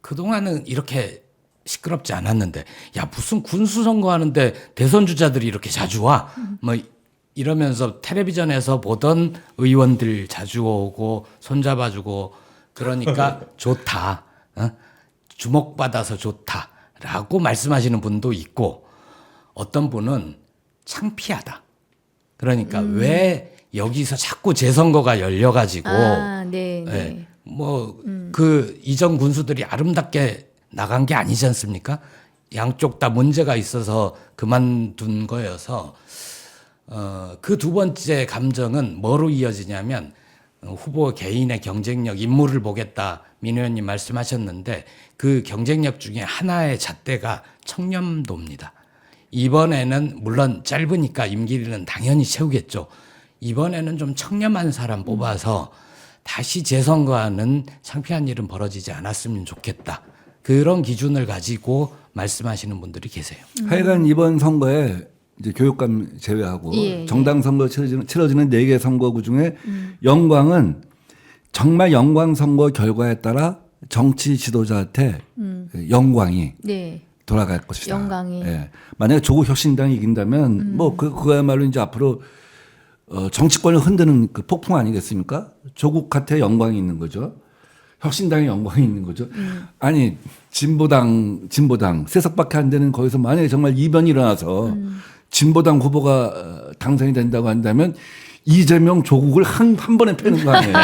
그동안은 이렇게 시끄럽지 않았는데 야 무슨 군수 선거하는데 대선 주자들이 이렇게 자주 와? 뭐 이러면서 텔레비전에서 보던 의원들 자주 오고 손잡아주고 그러니까 좋다. 주목받아서 좋다라고 말씀하시는 분도 있고 어떤 분은 창피하다. 그러니까 왜 여기서 자꾸 재선거가 열려가지고 네, 네. 네, 뭐 그 이전 군수들이 아름답게 나간 게 아니지 않습니까? 양쪽 다 문제가 있어서 그만둔 거여서 그 두 번째 감정은 뭐로 이어지냐면 후보 개인의 경쟁력, 인물을 보겠다 민 의원님 말씀하셨는데 그 경쟁력 중에 하나의 잣대가 청렴도입니다. 이번에는 물론 짧으니까 임기를 당연히 채우겠죠. 이번에는 좀 청렴한 사람 뽑아서 다시 재선거하는 창피한 일은 벌어지지 않았으면 좋겠다. 그런 기준을 가지고 말씀하시는 분들이 계세요. 하여간 이번 선거에 이제 교육감 제외하고 예, 정당 선거 치러지는 4개 선거구 중에 영광은 정말 영광 선거 결과에 따라 정치 지도자한테 영광이 네. 돌아갈 것이다. 영광이. 예. 만약에 조국혁신당이 이긴다면 뭐 그거야말로 이제 앞으로 정치권을 흔드는 그 폭풍 아니겠습니까? 조국한테 영광이 있는 거죠. 혁신당에 영광이 있는 거죠. 아니 진보당 세석밖에 안 되는 거기서 만약에 정말 이변이 일어나서 진보당 후보가 당선이 된다고 한다면 이재명 조국을 한 번에 패는 거 아니에요.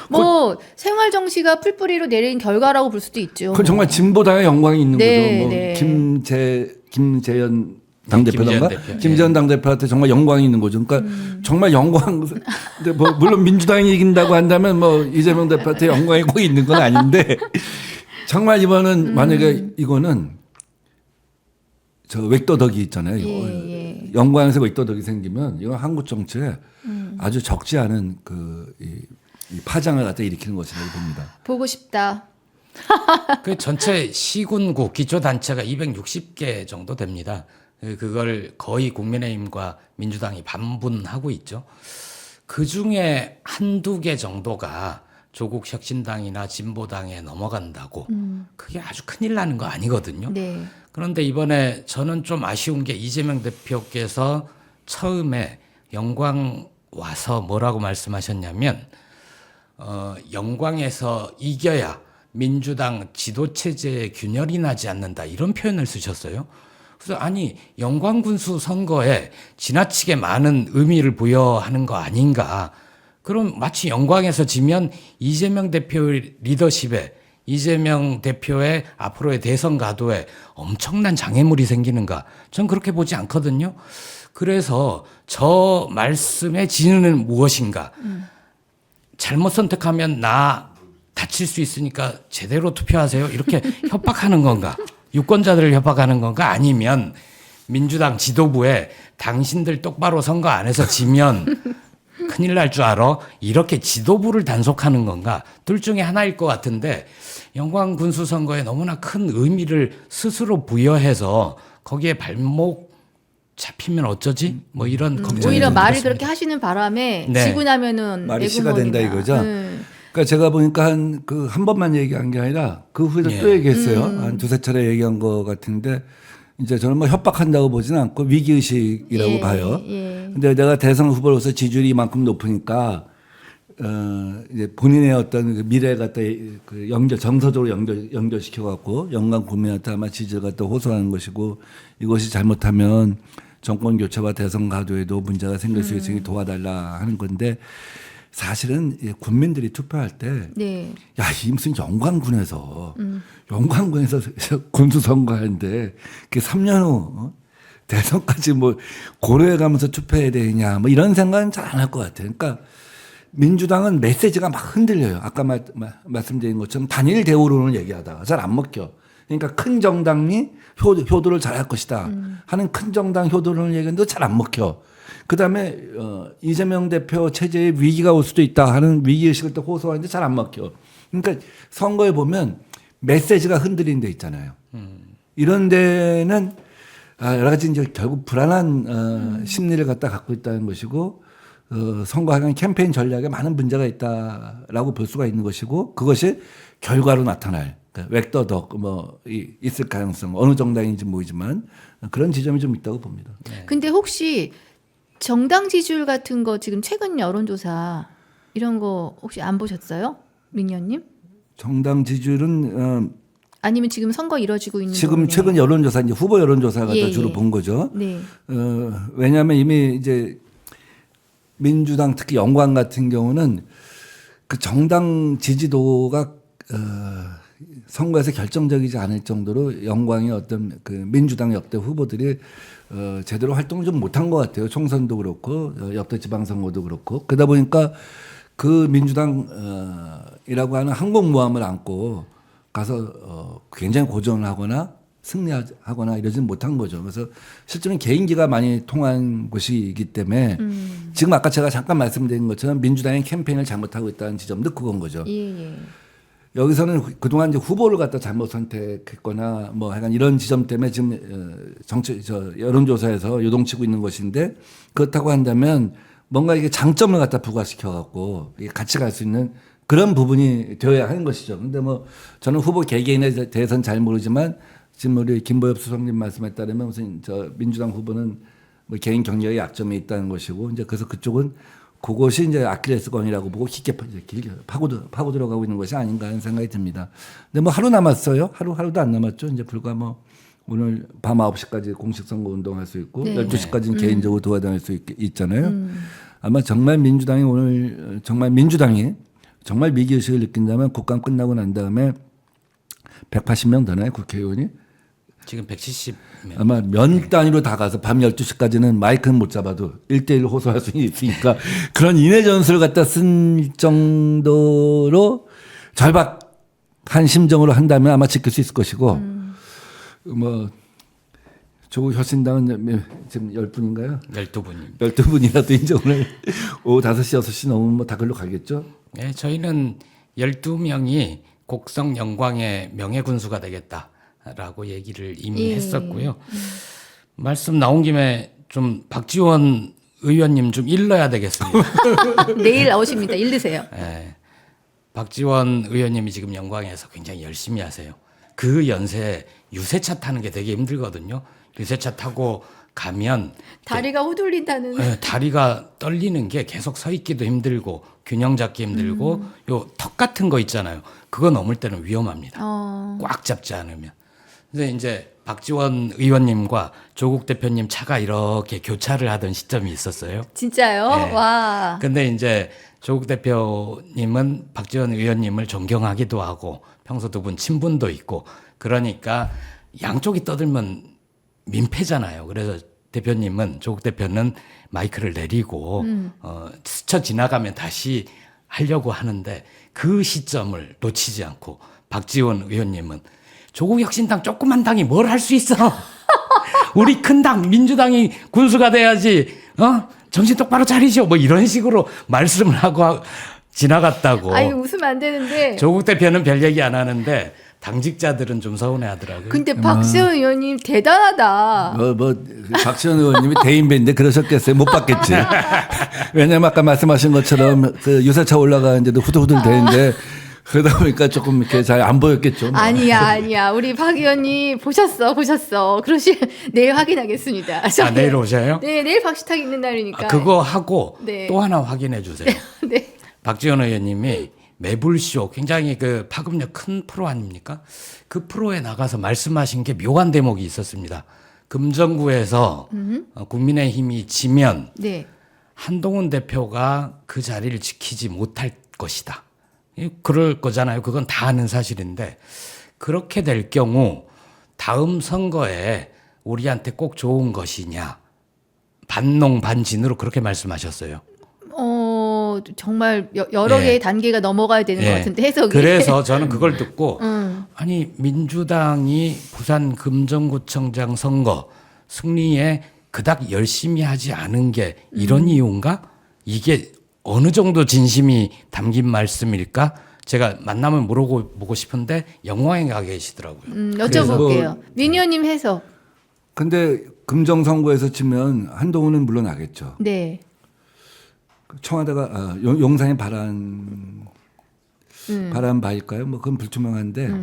뭐 생활 정치가 풀뿌리로 내린 결과라고 볼 수도 있죠. 그건 정말 진보당의 영광이 있는 네, 거죠. 뭐 네. 김재현 당대표던가 김재현 대표. 김재현 당대표한테 정말 영광이 있는 거죠. 그러니까 정말 영광. 근데 뭐 물론 민주당이 이긴다고 한다면 뭐 이재명 대표한테 영광이 꼭 있는 건 아닌데 정말 이번은 만약에 이거는 저 웩도덕이 있잖아요. 예. 영광에서 웩도덕이 생기면 이건 한국 정치에 아주 적지 않은 이 파장을 갖다 일으키는 것이라고 봅니다. 보고 싶다. 그 전체 시군구 기초단체가 260개 정도 됩니다. 그걸 거의 국민의힘과 민주당이 반분하고 있죠. 그 중에 한두 개 정도가 조국 혁신당이나 진보당에 넘어간다고 그게 아주 큰일 나는 거 아니거든요. 네. 그런데 이번에 저는 좀 아쉬운 게 이재명 대표께서 처음에 영광 와서 뭐라고 말씀하셨냐면 영광에서 이겨야 민주당 지도체제에 균열이 나지 않는다 이런 표현을 쓰셨어요. 그래서 아니 영광군수 선거에 지나치게 많은 의미를 부여하는 거 아닌가. 그럼 마치 영광에서 지면 이재명 대표의 리더십에 이재명 대표의 앞으로의 대선 가도에 엄청난 장애물이 생기는가? 전 그렇게 보지 않거든요. 그래서 저 말씀의 진위는 무엇인가? 잘못 선택하면 나 다칠 수 있으니까 제대로 투표하세요. 이렇게 협박하는 건가? 유권자들을 협박하는 건가? 아니면 민주당 지도부에 당신들 똑바로 선거 안 해서 지면 큰일 날 줄 알아? 이렇게 지도부를 단속하는 건가? 둘 중에 하나일 것 같은데 영광 군수 선거에 너무나 큰 의미를 스스로 부여해서 거기에 발목 잡히면 어쩌지? 뭐 이런 걱정이 오히려 좀 말을 들었습니다. 그렇게 하시는 바람에 네. 지고 나면은 말이 씨가 된다 이거죠. 그러니까 제가 보니까 한 번만 얘기한 게 아니라 그 후에도 예. 또 얘기했어요. 한 두세 차례 얘기한 것 같은데 이제 저는 뭐 협박한다고 보지는 않고 위기의식이라고 예, 봐요. 예. 근데 내가 대선 후보로서 지지율이 이만큼 높으니까 이제 본인의 어떤 그 미래 갖다 그 정서적으로 연결시켜 갖고 영광 국민한테 아마 지지를 갖다 호소하는 것이고 이것이 잘못하면 정권 교체와 대선 가도에도 문제가 생길 수 있으니 도와달라 하는 건데 사실은 국민들이 투표할 때 네. 야, 이 무슨 영광군에서 군수 선거하는데 그 3년 후 대선까지 뭐 고려해 가면서 투표해야 되냐 뭐 이런 생각은 잘 안 할 것 같아요. 그러니까 민주당은 메시지가 막 흔들려요. 아까 말씀드린 것처럼 단일 대우론을 얘기하다가 잘 안 먹혀. 그러니까 큰 정당이 효도를 잘할 것이다 하는 큰 정당 효도론을 얘기하는데 잘 안 먹혀. 그다음에 이재명 대표 체제에 위기가 올 수도 있다 하는 위기의식을 또 호소하는데 잘 안 먹혀. 그러니까 선거에 보면 메시지가 흔들린 데 있잖아요. 이런 데는 여러 가지 이제 결국 불안한 심리를 갖고 있다는 것이고 선거하는 캠페인 전략에 많은 문제가 있다라고 볼 수가 있는 것이고 그것이 결과로 나타날 그러니까 웩도덕 있을 가능성 어느 정당인지 모르지만 그런 지점이 좀 있다고 봅니다. 근데 혹시 정당 지지율 같은 거 지금 최근 여론조사 이런 거 혹시 안 보셨어요? 민현님? 정당 지지율은 아니면 지금 선거 이뤄지고 있는 지금 동안에? 최근 여론조사 이제 후보 여론조사 갖다 예, 주로 예. 본 거죠. 네. 왜냐하면 이미 이제 민주당 특히 영광 같은 경우는 그 정당 지지도가 선거에서 결정적이지 않을 정도로 영광의 어떤 그 민주당 역대 후보들이 제대로 활동을 좀 못한 것 같아요. 총선도 그렇고 역대 지방선거도 그렇고 그러다 보니까 그 민주당이라고 하는 항복모함을 안고 가서 굉장히 고전을 하거나 승리하거나 이러지는 못한 거죠. 그래서 실제로는 개인기가 많이 통한 곳이기 때문에 지금 아까 제가 잠깐 말씀드린 것처럼 민주당의 캠페인을 잘못하고 있다는 지점도 그건 거죠. 예. 여기서는 그동안 이제 후보를 갖다 잘못 선택했거나 뭐 하여간 이런 지점 때문에 지금 여론조사에서 요동치고 있는 것인데 그렇다고 한다면 뭔가 이게 장점을 갖다 부과시켜 갖고 같이 갈 수 있는 그런 부분이 되어야 하는 것이죠. 근데 뭐 저는 후보 개개인에 대해서는 잘 모르지만 지금 우리 김보엽 수석님 말씀에 따르면 무슨 민주당 후보는 뭐 개인 경력에 약점이 있다는 것이고 이제 그래서 그쪽은 그것이 이제 아킬레스건이라고 보고 길게 파고 들어가고 있는 것이 아닌가 하는 생각이 듭니다. 근데 뭐 하루 남았어요. 하루도 안 남았죠. 이제 불과 뭐 오늘 밤 9시까지 공식 선거 운동할 수 있고 네. 12시까지는 개인적으로 도와다닐 수 있잖아요. 아마 정말 민주당이 오늘 정말 정말 위기의식을 느낀다면 국감 끝나고 난 다음에 180명 되나요? 국회의원이? 지금 170명. 아마 면 단위로 다 가서 밤 12시까지는 마이크는 못 잡아도 1대1 호소할 수 있으니까 그런 인해 전술을 갖다 쓴 정도로 절박한 심정으로 한다면 아마 지킬 수 있을 것이고 뭐 조국 혁신당은 지금 10분인가요? 12분입니다. 12분이라도 이제 오늘 오후 5시, 6시 넘으면 뭐 다 글로 가겠죠? 네, 저희는 12명이 곡성 영광의 명예군수가 되겠다라고 얘기를 이미 예. 했었고요. 말씀 나온 김에 좀 박지원 의원님 좀 일러야 되겠습니다. 내일 나오십니다. 일르세요. 네, 박지원 의원님이 지금 영광에서 굉장히 열심히 하세요. 그 연세에 유세차 타는 게 되게 힘들거든요. 유세차 타고 가면 다리가 후들린다는. 네, 다리가 떨리는 게 계속 서 있기도 힘들고 균형 잡기 힘들고 요 턱 같은 거 있잖아요. 그거 넘을 때는 위험합니다. 꽉 잡지 않으면. 근데 이제 박지원 의원님과 조국 대표님 차가 이렇게 교차를 하던 시점이 있었어요. 진짜요? 네. 와. 근데 이제 조국 대표님은 박지원 의원님을 존경하기도 하고 평소 두 분 친분도 있고 그러니까 양쪽이 떠들면 민폐잖아요. 그래서 대표님은 조국 대표는 마이크를 내리고 스쳐 지나가면 다시 하려고 하는데 그 시점을 놓치지 않고 박지원 의원님은 조국 혁신당 조그만 당이 뭘 할 수 있어? 우리 큰 당 민주당이 군수가 돼야지. 정신 똑바로 차리시오. 뭐 이런 식으로 말씀을 하고 지나갔다고. 아니 웃으면 안 되는데. 조국 대표는 별 얘기 안 하는데 당직자들은 좀 서운해하더라고요. 근데 박지원 의원님 대단하다. 박지원 의원님이 대인배인데 그러셨겠어요. 못 받겠지. 왜냐면 아까 말씀하신 것처럼 그 유세차 올라가는데도 후들후들 되는데 그러다 보니까 조금 이렇게 잘 안 보였겠죠. 뭐. 아니야. 우리 박 의원님 보셨어. 내일 확인하겠습니다. 내일 오셔요? 네, 내일 박시탁 있는 날이니까. 그거 하고 네. 또 하나 확인해 주세요. 네. 박지원 의원님이 매불쇼 굉장히 그 파급력 큰 프로 아닙니까? 그 프로에 나가서 말씀하신 게 묘한 대목이 있었습니다. 금정구에서 국민의힘이 지면 네. 한동훈 대표가 그 자리를 지키지 못할 것이다. 그럴 거잖아요. 그건 다 아는 사실인데 그렇게 될 경우 다음 선거에 우리한테 꼭 좋은 것이냐. 반농 반진으로 그렇게 말씀하셨어요. 정말 여러 예. 개의 단계가 넘어가야 되는 것 같은데 해석이. 그래서 저는 그걸 듣고 아니 민주당이 부산 금정구청장 선거 승리에 그닥 열심히 하지 않은 게 이런 이유인가? 이게 어느 정도 진심이 담긴 말씀일까? 제가 만나면 물어보고 싶은데 영광에 가 계시더라고요. 여쭤볼게요. 민 의원님 해석. 근데 금정선거에서 치면 한동훈은 물러나겠죠. 네. 청와대가 용산의 바란 바일까요? 뭐 그건 불투명한데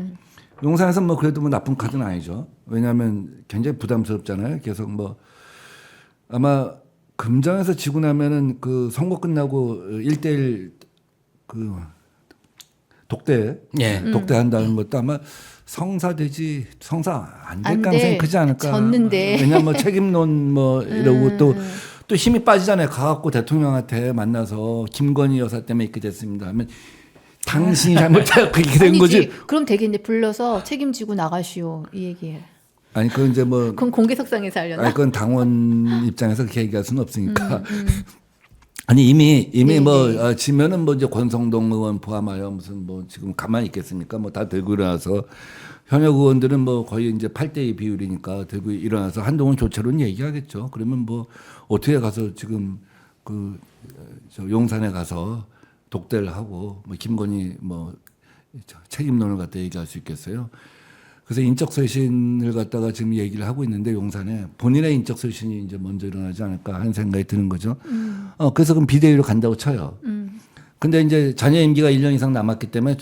용산에서 뭐 그래도 뭐 나쁜 카드는 아니죠. 왜냐하면 굉장히 부담스럽잖아요. 계속 뭐 아마 금정에서 지고 나면은 그 선거 끝나고 1대1 그 독대한다는 것도 아마 성사 안 될 가능성이 크지 않을까. 졌는데. 왜냐하면 뭐 책임론 뭐 이러고 또 힘이 빠지잖아요. 가갖고 대통령한테 만나서 김건희 여사 때문에 이렇게 됐습니다 하면 당신이 잘못해서 그렇게 된 거지. 그럼 되겠네. 불러서 책임지고 나가시오. 이 얘기예요. 아니 그건 이제 뭐 그건 공개석상에서 하려나? 아니 그건 당원 입장에서 그렇게 얘기할 수는 없으니까. 아니 이미 네, 뭐 지면은 뭐 이제 권성동 의원 포함하여 무슨 뭐 지금 가만히 있겠습니까? 뭐 다 들고 일어나서 현역 의원들은 뭐 거의 이제 8대2 비율이니까 들고 일어나서 한동훈 교체론 얘기하겠죠. 그러면 뭐 어떻게 가서 지금 저 용산에 가서 독대를 하고 뭐 김건희 뭐 책임론을 갖다 얘기할 수 있겠어요. 그래서 인적 쇄신을 갖다가 지금 얘기를 하고 있는데 용산에 본인의 인적 쇄신이 이제 먼저 일어나지 않을까 하는 생각이 드는 거죠. 그래서 그럼 비대위로 간다고 쳐요. 근데 이제 잔여 임기가 1년 이상 남았기 때문에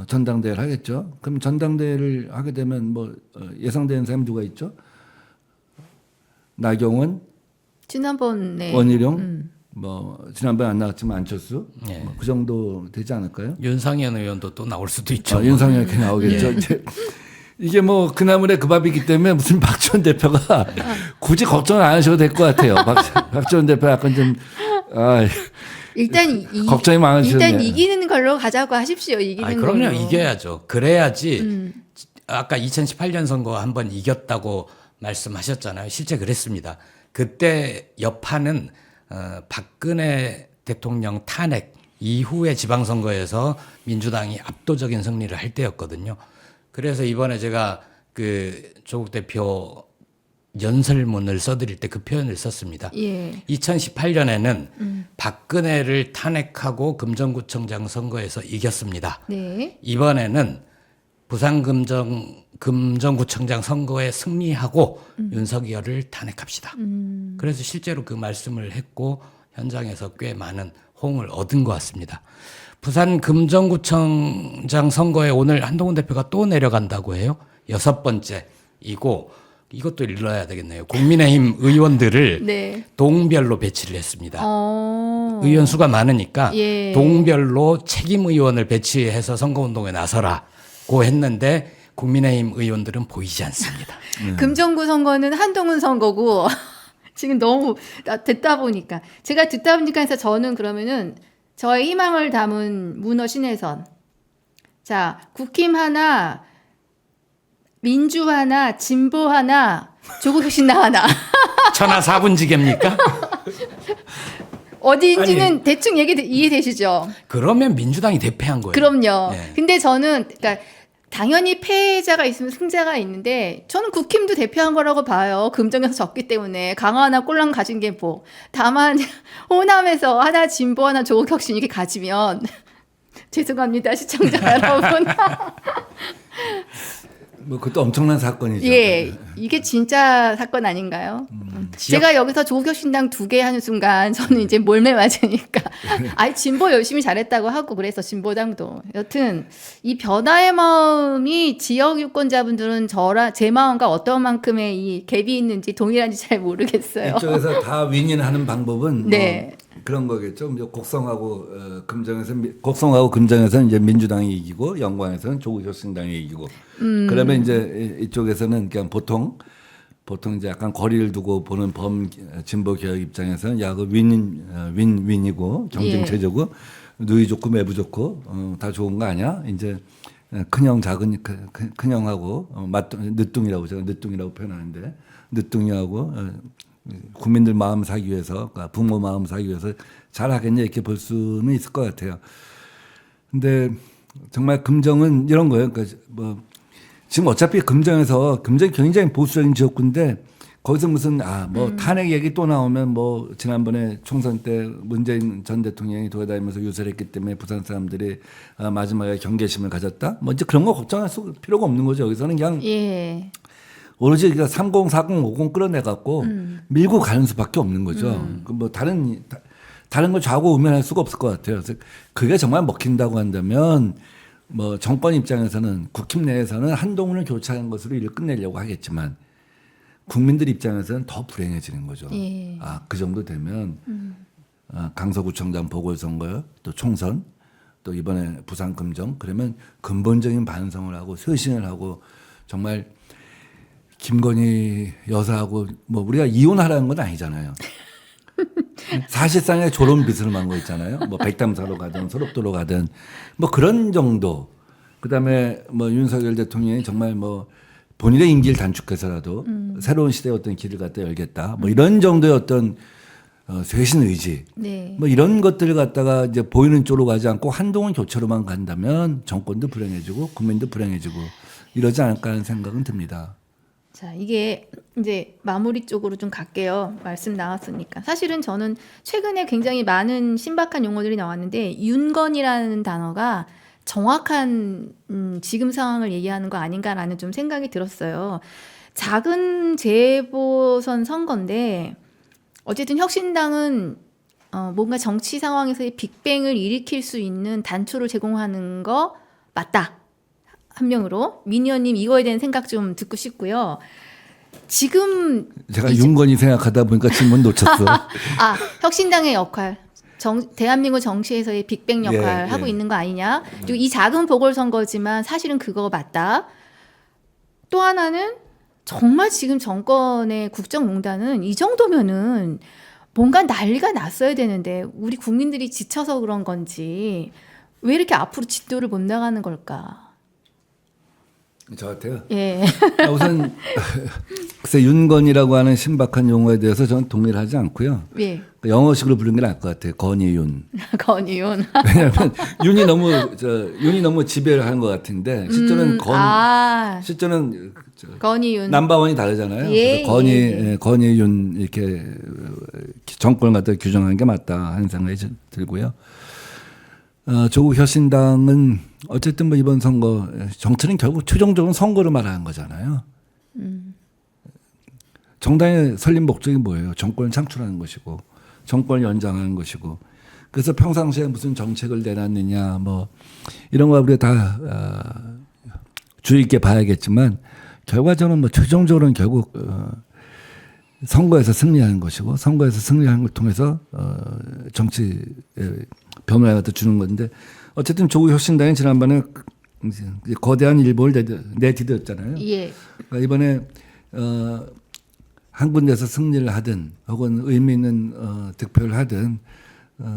전당대회를 하겠죠. 그럼 전당대회를 하게 되면 뭐 예상되는 사람이 누가 있죠? 나경원, 지난번에 원희룡, 뭐 지난번에 안 나왔지만 안철수, 네. 뭐 그 정도 되지 않을까요? 윤상현 의원도 또 나올 수도 있죠. 윤상현 이렇게 나오겠죠. 이제 이게 뭐 그나물의 그 밥이기 때문에 무슨 박지원 대표가 굳이 걱정을 안 하셔도 될 것 같아요. 박지원 대표 약간 좀 아, 일단 걱정이 많으시네. 일단 이기는 걸로 가자고 하십시오. 이기는 아니, 그럼요. 걸로. 이겨야죠. 그래야지 아까 2018년 선거 한번 이겼다고 말씀하셨잖아요. 실제 그랬습니다. 그때 여파는 박근혜 대통령 탄핵 이후의 지방선거에서 민주당이 압도적인 승리를 할 때였거든요. 그래서 이번에 제가 그 조국 대표 연설문을 써드릴 때 그 표현을 썼습니다. 예. 2018년에는 박근혜를 탄핵하고 금정구청장 선거에서 이겼습니다. 네. 이번에는 부산 금정구청장 선거에 승리하고 윤석열을 탄핵합시다. 그래서 실제로 그 말씀을 했고 현장에서 꽤 많은 호응을 얻은 것 같습니다. 부산 금정구청장 선거에 오늘 한동훈 대표가 또 내려간다고 해요. 6번째이고 이것도 일러야 되겠네요. 국민의힘 의원들을 네. 동별로 배치를 했습니다. 어. 의원 수가 많으니까 예. 동별로 책임 의원을 배치해서 선거운동에 나서라고 했는데 국민의힘 의원들은 보이지 않습니다. 금정구 선거는 한동훈 선거고 지금 너무 듣다 보니까 제가 듣다 보니까 해서 저는 그러면은 저의 희망을 담은 문어 신혜선. 자, 국힘 하나, 민주 하나, 진보 하나, 조국혁신당 하나. 천하 4분지계입니까? 어디인지는 대충 이해되시죠? 그러면 민주당이 대패한 거예요. 그럼요. 예. 근데 저는 그러니까 당연히 패자가 있으면 승자가 있는데 저는 국힘도 대표한 거라고 봐요. 금정에서 졌기 때문에 강화 하나 꼴랑 가진 게 뭐. 다만 호남에서 하나 진보 하나 조국혁신 이렇게 가지면 죄송합니다 시청자 여러분. 뭐 그것도 엄청난 사건이죠. 예, 이게 진짜 사건 아닌가요? 제가 여기서 조국혁신당 2개 하는 순간 저는 이제 몰매 맞으니까 아이 진보 열심히 잘했다고 하고 그래서 진보당도 여튼 이 변화의 마음이 지역 유권자분들은 제 마음과 어떤 만큼의 이 갭이 있는지 동일한지 잘 모르겠어요. 이쪽에서 다 윈윈하는 방법은 네. 뭐 그런 거겠죠. 이제 곡성하고 금정에서 이제 민주당이 이기고 영광에서는 조국혁신당이 이기고. 그러면 이제 이쪽에서는 그냥 보통 이제 약간 거리를 두고 보는 진보 개혁 입장에서는 야그 윈윈이고 경쟁 예. 체제고 누이 좋고 매부 좋고 다 좋은 거 아니야? 이제 큰형 작은 큰형하고 늦둥이라고 제가 늦둥이라고 표현하는데 늦둥이하고 국민들 마음 사기 위해서 그러니까 부모 마음 사기 위해서 잘하겠냐 이렇게 볼 수는 있을 것 같아요. 근데 정말 금정은 이런 거예요. 그러니까 뭐 지금 어차피 금정이 굉장히 보수적인 지역구인데 거기서 무슨 뭐 탄핵 얘기 또 나오면 뭐 지난번에 총선 때 문재인 전 대통령이 돌아다니면서 유세했기 때문에 부산 사람들이 마지막에 경계심을 가졌다. 뭐 이제 그런 거 걱정할 필요가 없는 거죠. 여기서는 그냥 예. 오로지 30, 40, 50 끌어내갖고 밀고 가는 수밖에 없는 거죠. 뭐 다른 걸 좌우우면할 수가 없을 것 같아요. 그래서 그게 정말 먹힌다고 한다면 뭐 정권 입장에서는 국힘 내에서는 한동훈을 교체하는 것으로 일을 끝내려고 하겠지만 국민들 입장에서는 더 불행해지는 거죠. 예. 그 정도 되면 강서구청장 보궐선거 또 총선 또 이번에 부산 금정 그러면 근본적인 반성을 하고 쇄신을 하고 정말 김건희 여사하고 뭐 우리가 이혼하라는 건 아니잖아요. 사실상의 졸음 빚을 한 거 있잖아요. 뭐 백담사로 가든 소록도로 가든 뭐 그런 정도. 그다음에 뭐 윤석열 대통령이 정말 뭐 본인의 임기를 단축해서라도 새로운 시대의 어떤 길을 갖다 열겠다. 뭐 이런 정도의 어떤 쇄신 의지. 네. 뭐 이런 것들을 갖다가 이제 보이는 쪽으로 가지 않고 한동훈 교체로만 간다면 정권도 불행해지고 국민도 불행해지고 이러지 않을까 하는 생각은 듭니다. 자, 이게 이제 마무리 쪽으로 좀 갈게요. 말씀 나왔으니까. 사실은 저는 최근에 굉장히 많은 신박한 용어들이 나왔는데 윤건이라는 단어가 정확한 지금 상황을 얘기하는 거 아닌가라는 좀 생각이 들었어요. 작은 재보선 선거인데 어쨌든 혁신당은 뭔가 정치 상황에서의 빅뱅을 일으킬 수 있는 단초를 제공하는 거 맞다. 한 명으로 미니언님 이거에 대한 생각 좀 듣고 싶고요. 지금 제가 윤건이 생각하다 보니까 질문 놓쳤어. 혁신당의 역할, 대한민국 정치에서의 빅뱅 역할 하고 있는 거 아니냐? 그리고 이 작은 보궐선거지만 사실은 그거 맞다. 또 하나는 정말 지금 정권의 국정농단은 이 정도면은 뭔가 난리가 났어야 되는데 우리 국민들이 지쳐서 그런 건지 왜 이렇게 앞으로 진도를 못 나가는 걸까? 저 같아요. 예. 우선 글쎄 윤건이라고 하는 신박한 용어에 대해서 저는 동의를 하지 않고요. 예. 영어식으로 부르는 게 나을 것 같아요. 건이윤. 건의원. 왜냐하면 윤이 너무 지배를 하는 것 같은데 실제는 실제는 건의윤. 넘버원이 다르잖아요. 예, 그래서 예. 건이윤 이렇게 정권을 갖다 규정하는 게 맞다 하는 생각이 들고요. 조국 혁신당은 어쨌든 뭐 이번 선거 정치는 결국 최종적으로 선거를 말하는 거잖아요. 정당의 설립 목적이 뭐예요? 정권을 창출하는 것이고 정권을 연장하는 것이고 그래서 평상시에 무슨 정책을 내놨느냐 뭐 이런 거 우리가 다 주의 있게 봐야겠지만 결과적으로 뭐 최종적으로는 결국 선거에서 승리하는 것이고 선거에서 승리하는 걸 통해서 정치 변화를 갖다 주는 건데 어쨌든 조국 혁신당이 지난번에 거대한 일보를 내디뎠잖아요. 예. 그러니까 이번에 한 군데서 승리를 하든 혹은 의미 있는 득표를 하든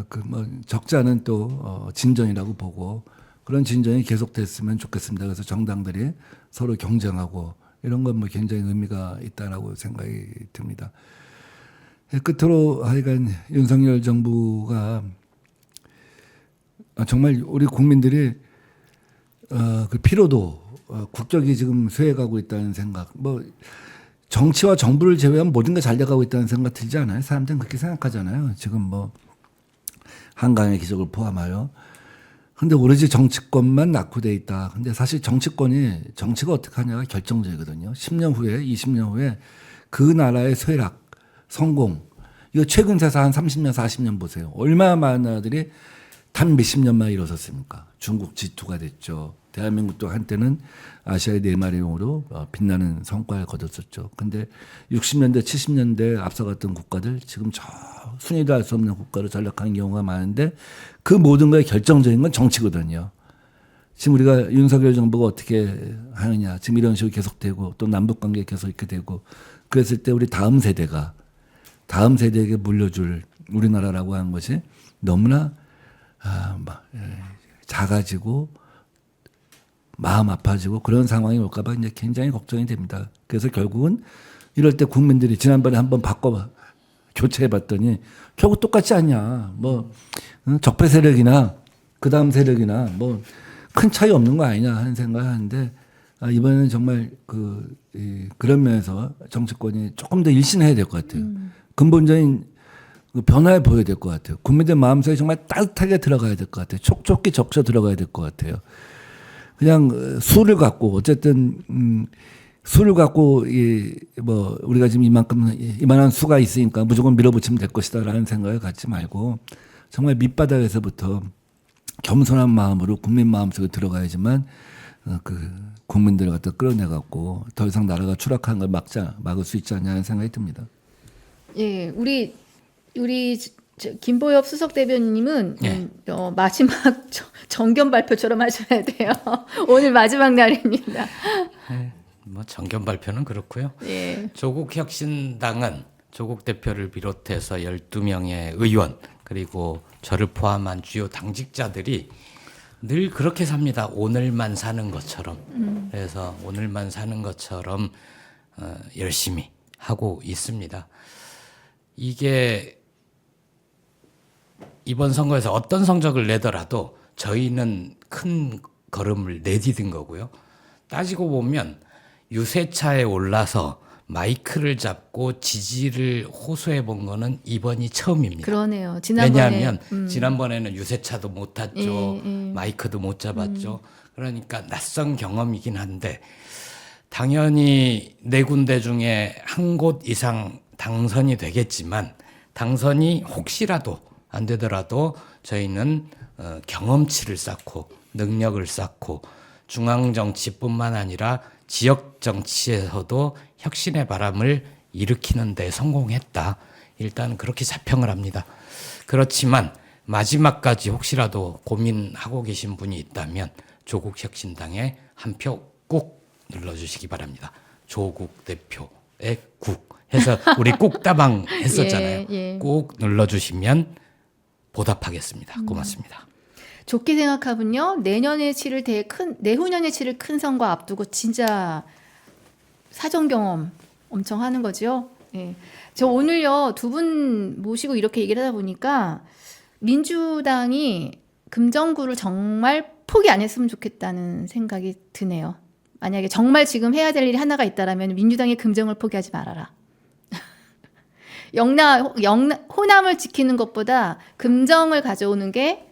그 뭐 적지 않은 또 진전이라고 보고 그런 진전이 계속됐으면 좋겠습니다. 그래서 정당들이 서로 경쟁하고 이런 건 뭐 굉장히 의미가 있다라고 생각이 듭니다. 끝으로 하여간 윤석열 정부가 정말 우리 국민들이 그 피로도 국격이 지금 쇠해가고 있다는 생각 뭐 정치와 정부를 제외하면 모든 게 잘 돼가고 있다는 생각 들지 않아요? 사람들은 그렇게 생각하잖아요. 지금 뭐 한강의 기적을 포함하여. 근데 오로지 정치권만 낙후돼 있다. 근데 사실 정치가 어떻게 하냐가 결정적이거든요. 10년 후에, 20년 후에 그 나라의 쇠락, 성공. 이거 최근 세사 한 30년, 40년 보세요. 얼마나 많은 나라들이 단 몇십 년 만에 일어섰습니까? 중국 G2가 됐죠. 대한민국도 한때는 아시아의 네 마리 용으로 빛나는 성과를 거뒀었죠. 근데 60년대, 70년대 앞서갔던 국가들 지금 저 순위도 알 수 없는 국가로 전락하는 경우가 많은데 그 모든 거에 결정적인 건 정치거든요. 지금 우리가 윤석열 정부가 어떻게 하느냐. 지금 이런 식으로 계속되고 또 남북관계 계속 이렇게 되고 그랬을 때 우리 다음 세대에게 물려줄 우리나라라고 하는 것이 너무나 작아지고 마음 아파지고 그런 상황이 올까봐 이제 굉장히 걱정이 됩니다. 그래서 결국은 이럴 때 국민들이 지난번에 한번 교체해봤더니 결국 똑같지 않냐. 뭐 적폐 세력이나 그 다음 세력이나 뭐 큰 차이 없는 거 아니냐 하는 생각을 하는데 이번에는 정말 그런 면에서 정치권이 조금 더 일신해야 될 것 같아요. 근본적인 변화를 보여야 될 것 같아요. 국민들 마음속에 정말 따뜻하게 들어가야 될 것 같아요. 촉촉히 적셔 들어가야 될 것 같아요. 그냥 수를 갖고 어쨌든 수를 갖고 뭐 우리가 지금 이만한 수가 있으니까 무조건 밀어붙이면 될 것이다라는 생각을 갖지 말고 정말 밑바닥에서부터 겸손한 마음으로 국민 마음속에 들어가야지만 그 국민들을 갖다 끌어내갖고 더 이상 나라가 추락하는 걸 막을 수 있지 않냐는 생각이 듭니다. 예, 우리 김보엽 수석 대변인님은 마지막 정견 발표처럼 하셔야 돼요. 오늘 마지막 날입니다. 네, 뭐 정견 발표는 그렇고요. 예. 조국 혁신당은 조국 대표를 비롯해서 12명의 의원 그리고 저를 포함한 주요 당직자들이 늘 그렇게 삽니다. 오늘만 사는 것처럼. 그래서 오늘만 사는 것처럼 열심히 하고 있습니다. 이게 이번 선거에서 어떤 성적을 내더라도 저희는 큰 걸음을 내디딘 거고요. 따지고 보면 유세차에 올라서 마이크를 잡고 지지를 호소해 본 거는 이번이 처음입니다. 그러네요. 지난번에 왜냐하면 지난번에는 유세차도 못 탔죠. 마이크도 못 잡았죠. 그러니까 낯선 경험이긴 한데 당연히 네 군데 중에 한 곳 이상 당선이 되겠지만 당선이 혹시라도 안 되더라도 저희는 경험치를 쌓고 능력을 쌓고 중앙정치뿐만 아니라 지역정치에서도 혁신의 바람을 일으키는 데 성공했다. 일단 그렇게 자평을 합니다. 그렇지만 마지막까지 혹시라도 고민하고 계신 분이 있다면 조국 혁신당에 한 표 꼭 눌러주시기 바랍니다. 조국 대표 국 해서 우리 꾹다방 했었잖아요. 예, 예. 꼭 눌러주시면 보답하겠습니다. 고맙습니다. 좋게 생각하면요. 내년에 치를 내후년에 치를 큰 선거 앞두고 진짜 사전 경험 엄청 하는 거죠. 예. 저 오늘요, 두 분 모시고 이렇게 얘기를 하다 보니까 민주당이 금정구를 정말 포기 안 했으면 좋겠다는 생각이 드네요. 만약에 정말 지금 해야 될 일이 하나가 있다라면 민주당의 금정을 포기하지 말아라. 호남을 지키는 것보다 금정을 가져오는 게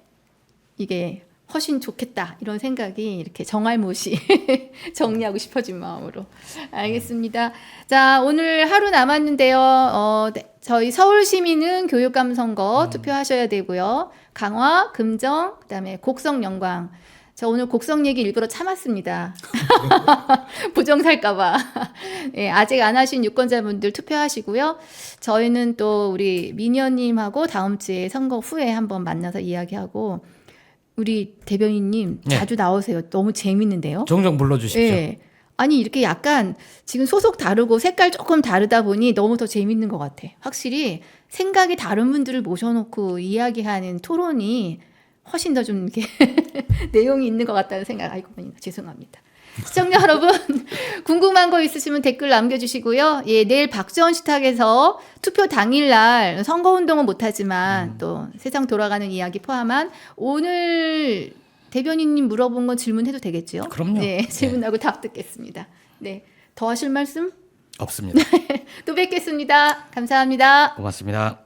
이게 훨씬 좋겠다 이런 생각이 이렇게 정알못이 정리하고 싶어진 마음으로 알겠습니다. 자, 오늘 하루 남았는데요. 네, 저희 서울시민은 교육감 선거 투표하셔야 되고요. 강화, 금정, 그다음에 곡성, 영광. 저 오늘 곡성 얘기 일부러 참았습니다. 부정살까봐. 예, 아직 안 하신 유권자분들 투표하시고요. 저희는 또 우리 민현님하고 다음 주에 선거 후에 한번 만나서 이야기하고 우리 대변인님 네. 자주 나오세요. 너무 재밌는데요. 종종 불러주십시오. 예. 아니 이렇게 약간 지금 소속 다르고 색깔 조금 다르다 보니 너무 더 재밌는 것 같아. 확실히 생각이 다른 분들을 모셔놓고 이야기하는 토론이 훨씬 더 좀 이렇게 내용이 있는 것 같다는 생각. 아이고 죄송합니다. 시청자 여러분 궁금한 거 있으시면 댓글 남겨주시고요. 예, 내일 박지원 식탁에서 투표 당일날 선거운동은 못하지만 또 세상 돌아가는 이야기 포함한 오늘 대변인님 물어본 건 질문해도 되겠죠? 그럼요. 네, 질문하고 답 듣겠습니다. 네, 더 하실 말씀? 없습니다. 또 뵙겠습니다. 감사합니다. 고맙습니다.